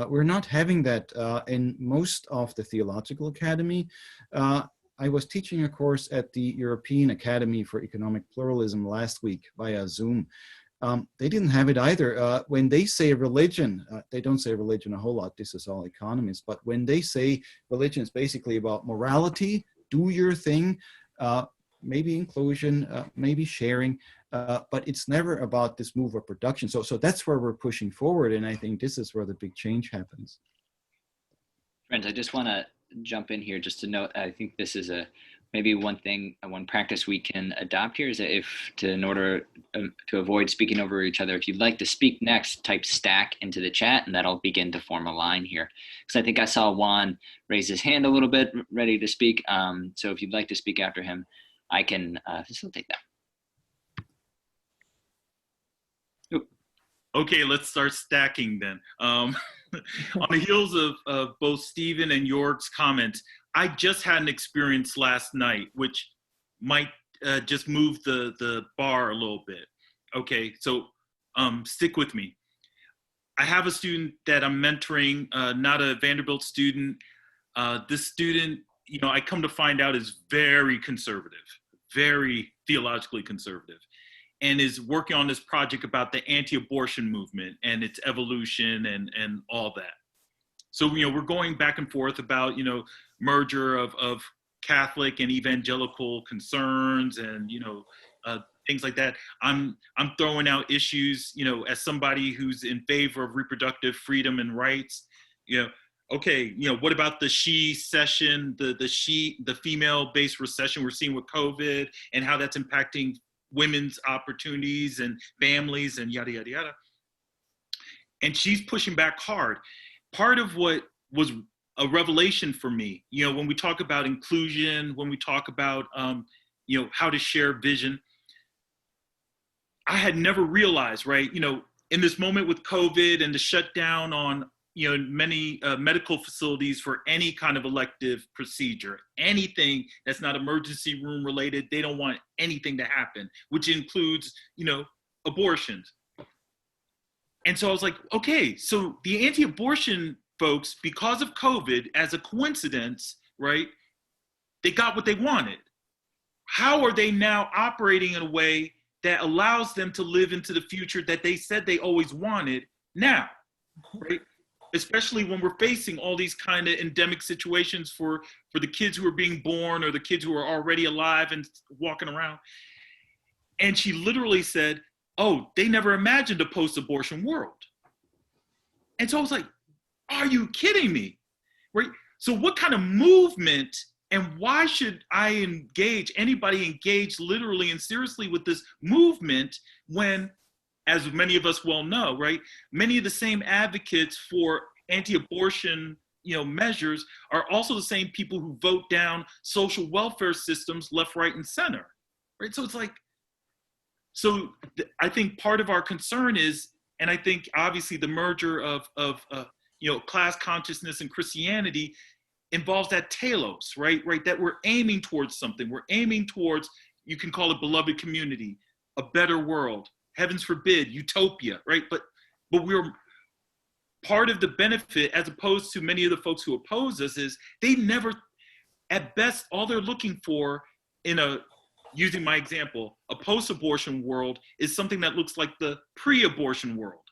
We're not having that in most of the theological academy. I was teaching a course at the European Academy for Economic Pluralism last week via Zoom. They didn't have it either. When they say religion, they don't say religion a whole lot. This is all economists. But when they say religion is basically about morality, do your thing, maybe inclusion, maybe sharing, but it's never about this move of production. So that's where we're pushing forward. And I think this is where the big change happens. Friends, I just want to jump in here just to note, I think this is maybe one practice we can adopt here is that in order to avoid speaking over each other, if you'd like to speak next, type stack into the chat, and that'll begin to form a line here. Because I think I saw Juan raise his hand a little bit, ready to speak. So if you'd like to speak after him, I can facilitate that. Okay, let's start stacking then. On the heels of both Stephen and York's comments, I just had an experience last night, which might just move the bar a little bit. Okay, so stick with me. I have a student that I'm mentoring, not a Vanderbilt student. This student, you know, I come to find out is very conservative, very theologically conservative, and is working on this project about the anti-abortion movement and its evolution and all that. So, you know, we're going back and forth about, you know, merger of Catholic and evangelical concerns and, you know, things like that. I'm throwing out issues, you know, as somebody who's in favor of reproductive freedom and rights, you know, okay, you know, what about the she session, the female-based recession we're seeing with COVID and how that's impacting women's opportunities and families and yada, yada, yada. And she's pushing back hard. Part of what was a revelation for me, you know, when we talk about inclusion, when we talk about, you know, how to share vision, I had never realized, right, you know, in this moment with COVID and the shutdown on, you know, many medical facilities for any kind of elective procedure, anything that's not emergency room related, they don't want anything to happen, which includes, you know, abortions. And so I was like, okay, so the anti-abortion folks, because of COVID, as a coincidence, right, they got what they wanted. How are they now operating in a way that allows them to live into the future that they said they always wanted now, right? Especially when we're facing all these kind of endemic situations for the kids who are being born or the kids who are already alive and walking around. And she literally said, oh, they never imagined a post-abortion world. And so I was like, are you kidding me? Right? So what kind of movement and why should I engage, anybody engage literally and seriously with this movement when, as many of us well know, right, many of the same advocates for anti-abortion, you know, measures are also the same people who vote down social welfare systems left, right, and center, right? So it's like, so I think part of our concern is, and I think obviously the merger of you know, class consciousness and Christianity involves that telos, right? Right, that we're aiming towards something. We're aiming towards, you can call it beloved community, a better world, heavens forbid, utopia, right? But we're part of the benefit, as opposed to many of the folks who oppose us, is they never, at best, all they're looking for in a, using my example, a post-abortion world is something that looks like the pre-abortion world,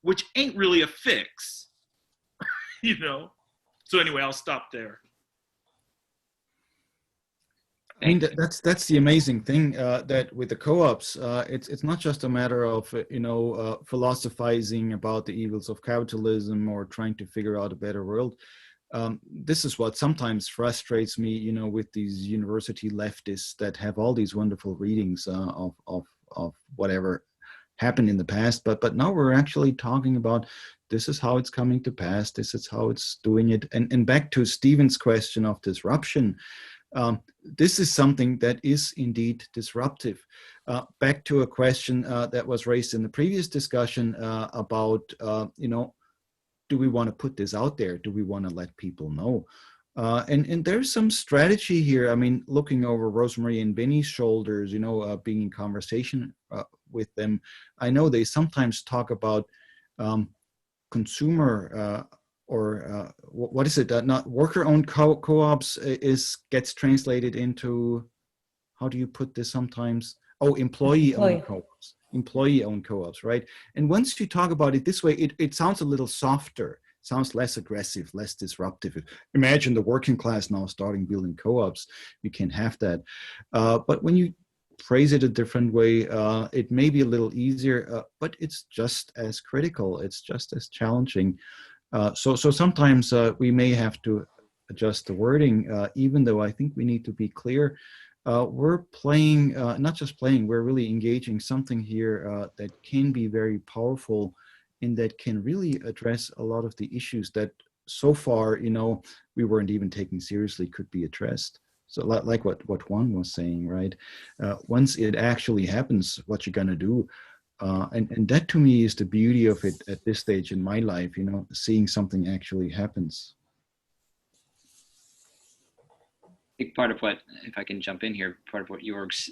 which ain't really a fix, you know? So anyway, I'll stop there. I mean, that's the amazing thing, that with the co-ops, it's not just a matter of, you know, philosophizing about the evils of capitalism or trying to figure out a better world. This is what sometimes frustrates me, you know, with these university leftists that have all these wonderful readings of whatever happened in the past, but now we're actually talking about this is how it's coming to pass, this is how it's doing it. And back to Stephen's question of disruption, this is something that is indeed disruptive. Back to a question that was raised in the previous discussion about, you know, do we want to put this out there? Do we want to let people know? And there's some strategy here. I mean, looking over Rosemary and Benny's shoulders, you know, being in conversation with them, I know they sometimes talk about consumer or what is it? Not worker-owned co-ops gets translated into, how do you put this sometimes? Oh, employee-owned co-ops. Employee-owned co-ops, right? And once you talk about it this way, it sounds a little softer, sounds less aggressive, less disruptive. Imagine the working class now starting building co-ops. We can't have that. But when you phrase it a different way, it may be a little easier, but it's just as critical. It's just as challenging. So sometimes we may have to adjust the wording, even though I think we need to be clear. We're playing, not just playing, we're really engaging something here that can be very powerful and that can really address a lot of the issues that so far, you know, we weren't even taking seriously could be addressed. So like what Juan was saying, right? Once it actually happens, what you're gonna do, And that to me is the beauty of it at this stage in my life, you know, seeing something actually happens. I think part of what, if I can jump in here, part of what Jorg's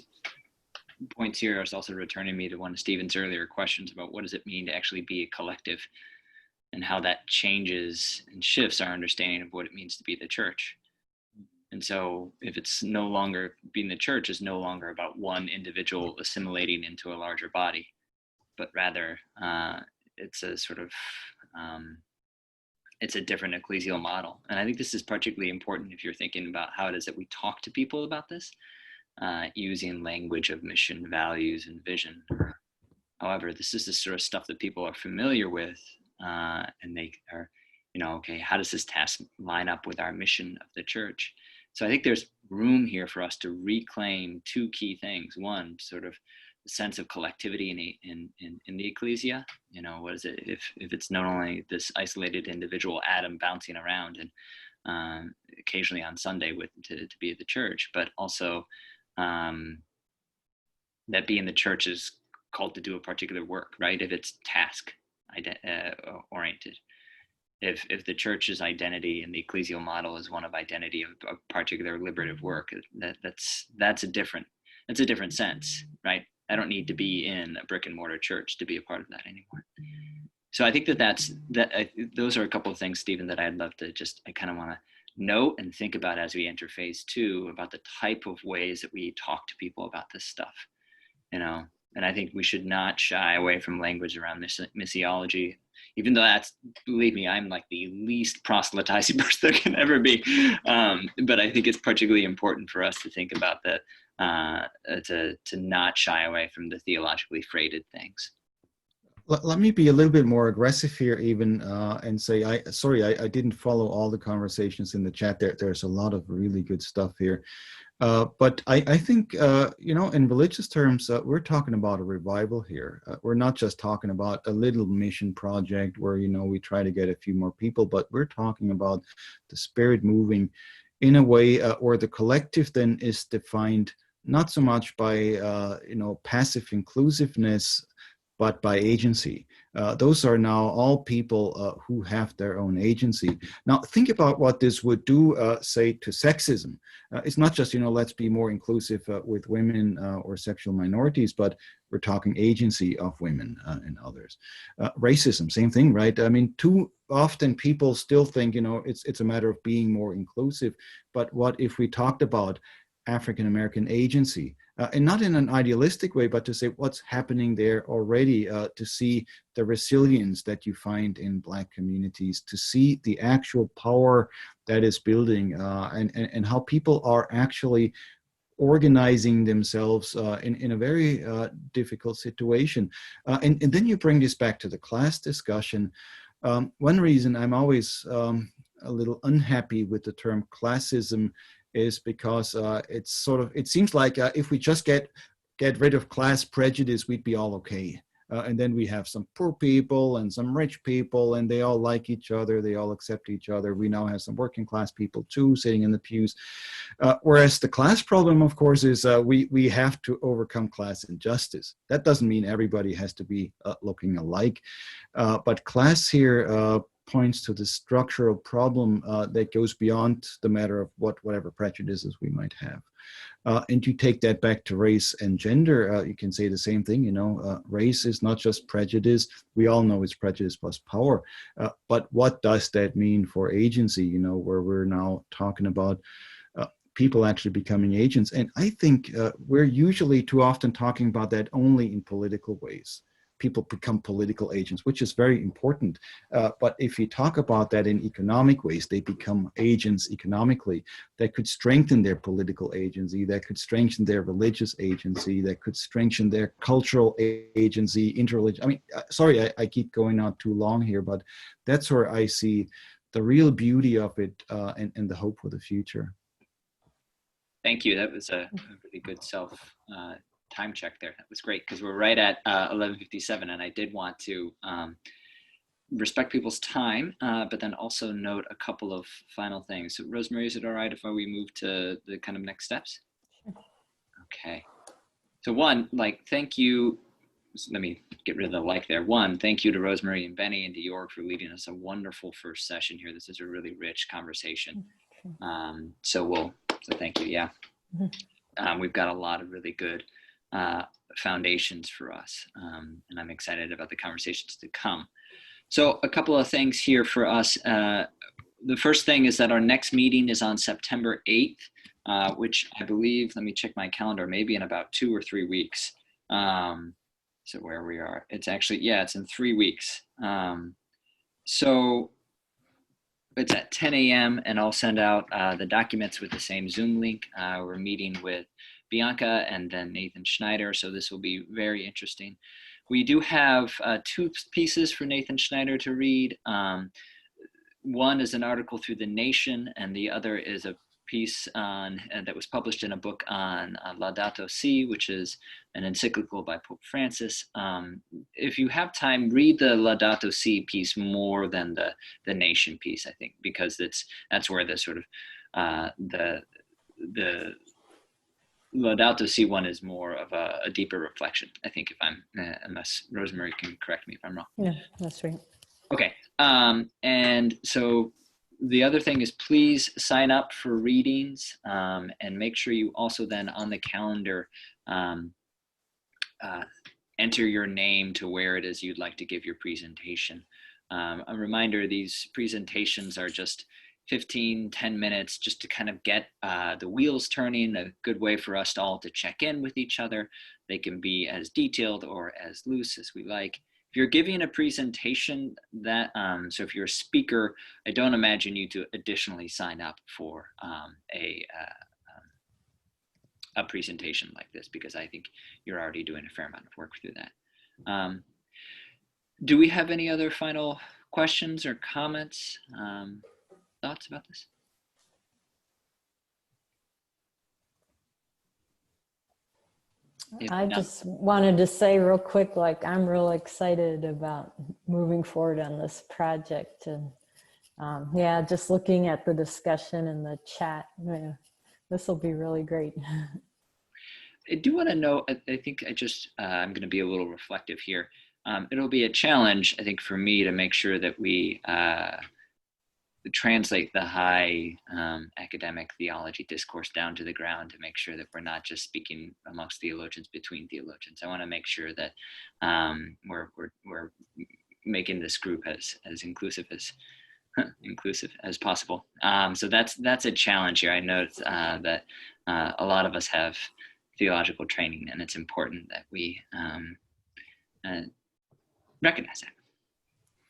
points here is also returning me to one of Stephen's earlier questions about what does it mean to actually be a collective, and how that changes and shifts our understanding of what it means to be the church. And so if it's no longer, being the church is no longer about one individual assimilating into a larger body, but rather it's a sort of, it's a different ecclesial model. And I think this is particularly important if you're thinking about how it is that we talk to people about this, using language of mission, values, and vision. However, this is the sort of stuff that people are familiar with, and they are, you know, okay, how does this task line up with our mission of the church? So I think there's room here for us to reclaim two key things. One, sort of the sense of collectivity in the ecclesia. You know, what is it if it's not only this isolated individual atom bouncing around and occasionally on Sunday to be at the church, but also that being the church is called to do a particular work, right? If it's task oriented. If the church's identity and the ecclesial model is one of identity of a particular liberative work, that's a different sense, right? I don't need to be in a brick and mortar church to be a part of that anymore. So I think those are a couple of things, Stephen, that I'd love to I kind of want to note and think about as we enter phase 2 about the type of ways that we talk to people about this stuff, you know. And I think we should not shy away from language around missiology, even though that's, believe me, I'm like the least proselytizing person there can ever be. But I think it's particularly important for us to think about that, to not shy away from the theologically freighted things. Let me be a little bit more aggressive here even, and say, I didn't follow all the conversations in the chat. There's a lot of really good stuff here. But I think, you know, in religious terms, we're talking about a revival here. We're not just talking about a little mission project where, you know, we try to get a few more people, but we're talking about the Spirit moving in a way where the collective then is defined not so much by, you know, passive inclusiveness, but by agency. Those are now all people who have their own agency. Now, think about what this would do, say, to sexism. It's not just, you know, let's be more inclusive with women or sexual minorities, but we're talking agency of women and others. Racism, same thing, right? I mean, too often people still think, you know, it's a matter of being more inclusive. But what if we talked about African-American agency, and not in an idealistic way, but to say what's happening there already, to see the resilience that you find in Black communities, to see the actual power that is building, and how people are actually organizing themselves in a very difficult situation. And then you bring this back to the class discussion. One reason I'm always a little unhappy with the term classism is because it seems like if we just get rid of class prejudice, we'd be all okay. And then we have some poor people and some rich people, and they all like each other. They all accept each other. We now have some working class people too sitting in the pews. Whereas the class problem, of course, is we have to overcome class injustice. That doesn't mean everybody has to be looking alike. But class here points to the structural problem that goes beyond the matter of whatever prejudices we might have. And you take that back to race and gender, you can say the same thing, you know, race is not just prejudice. We all know it's prejudice plus power. But what does that mean for agency, you know, where we're now talking about people actually becoming agents? And I think we're usually too often talking about that only in political ways. People become political agents, which is very important. But if you talk about that in economic ways, they become agents economically that could strengthen their political agency, that could strengthen their religious agency, that could strengthen their cultural agency, interreligious. I mean, sorry, I keep going on too long here, but that's where I see the real beauty of it and the hope for the future. Thank you. That was a really good time check there. That was great because we're right at 11:57, and I did want to respect people's time, but then also note a couple of final things. So, Rosemary, is it all right if we move to the kind of next steps? Okay. So one, thank you let me get rid of the like there. One, thank you to Rosemary and Benny and to York for leading us a wonderful first session here. This is a really rich conversation. So thank you. Yeah. We've got a lot of really good foundations for us. And I'm excited about the conversations to come. So a couple of things here for us. The first thing is that our next meeting is on September 8th, which I believe, let me check my calendar, maybe in about 2 or 3 weeks. So where we are, it's actually, yeah, it's in 3 weeks. So it's at 10 a.m. and I'll send out the documents with the same Zoom link. We're meeting with Bianca and then Nathan Schneider, so this will be very interesting. We do have 2 pieces for Nathan Schneider to read. One is an article through The Nation, and the other is a piece on that was published in a book on Laudato Si, which is an encyclical by Pope Francis. If you have time, read the Laudato Si piece more than the Nation piece, I think, because that's where the sort of the Laudato Si one is more of a deeper reflection, I think, if I'm, unless Rosemary can correct me if I'm wrong. Yeah, that's right. Okay, and so the other thing is please sign up for readings and make sure you also then on the calendar enter your name to where it is you'd like to give your presentation. A reminder, these presentations are just 10 minutes just to kind of get the wheels turning, a good way for us all to check in with each other. They can be as detailed or as loose as we like. If you're giving a presentation that, so if you're a speaker, I don't imagine you to additionally sign up for a presentation like this, because I think you're already doing a fair amount of work through that. Do we have any other final questions or comments, thoughts about this? I just wanted to say real quick, like, I'm real excited about moving forward on this project. And yeah, just looking at the discussion in the chat, yeah, this will be really great. I do want to know, I think I'm going to be a little reflective here. It'll be a challenge, I think, for me to make sure that we translate the high academic theology discourse down to the ground, to make sure that we're not just speaking amongst theologians between theologians. I want to make sure that we're making this group as inclusive as possible. So that's a challenge here. I know that a lot of us have theological training, and it's important that we recognize that.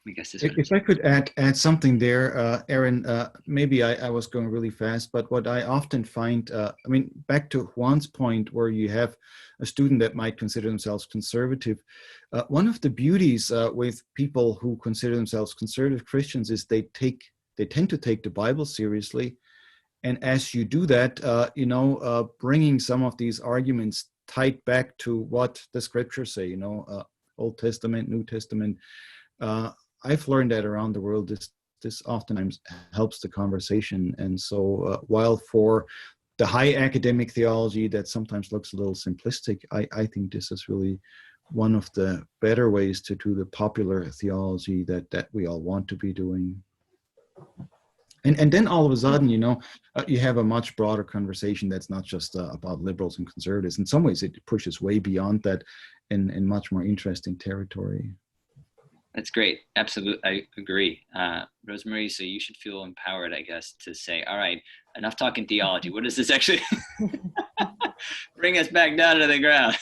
I guess if I could add something there, Aaron, maybe I was going really fast, but what I often find, I mean, back to Juan's point where you have a student that might consider themselves conservative, one of the beauties with people who consider themselves conservative Christians is they tend to take the Bible seriously. And as you do that, bringing some of these arguments tied back to what the scriptures say, Old Testament, New Testament, I've learned that around the world, this oftentimes helps the conversation. And so while for the high academic theology that sometimes looks a little simplistic, I think this is really one of the better ways to do the popular theology that we all want to be doing. And then all of a sudden, you have a much broader conversation that's not just about liberals and conservatives. In some ways, it pushes way beyond that in much more interesting territory. That's great. Absolutely. I agree. Rosemary, so you should feel empowered, I guess, to say, all right, enough talking theology. What does this actually bring us back down to the ground?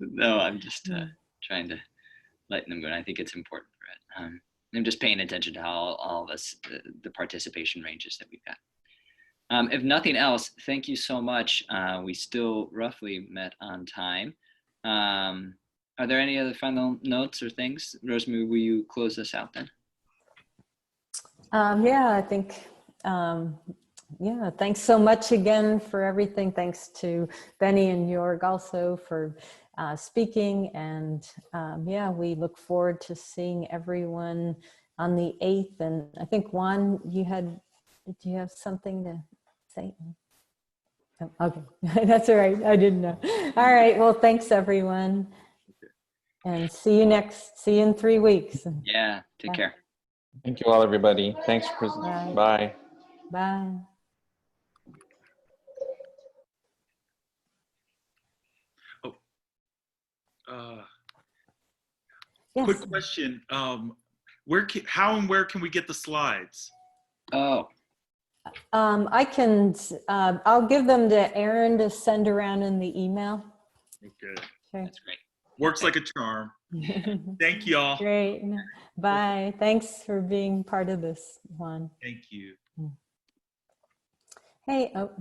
No, I'm just trying to lighten them going. I think it's important for it. I'm just paying attention to how all of us, the participation ranges that we've got. If nothing else, thank you so much. We still roughly met on time. Are there any other final notes or things? Rosemary, will you close us out then? Yeah, I think, yeah, thanks so much again for everything. Thanks to Benny and Jorg also for speaking. And yeah, we look forward to seeing everyone on the 8th. And I think, Juan, did you have something to say? Oh, okay, that's all right. I didn't know. All right, well, thanks everyone. And see you in 3 weeks. Yeah, take care. Thank you all, everybody. Thanks for Bye. bye. Bye. Yes. Quick question. How and where can we get the slides? Oh, I can, I'll give them to Aaron to send around in the email. Okay. Sure. that's great. Works like a charm. Thank you all. Great. Bye. Thanks for being part of this one. Thank you. Hey, oh.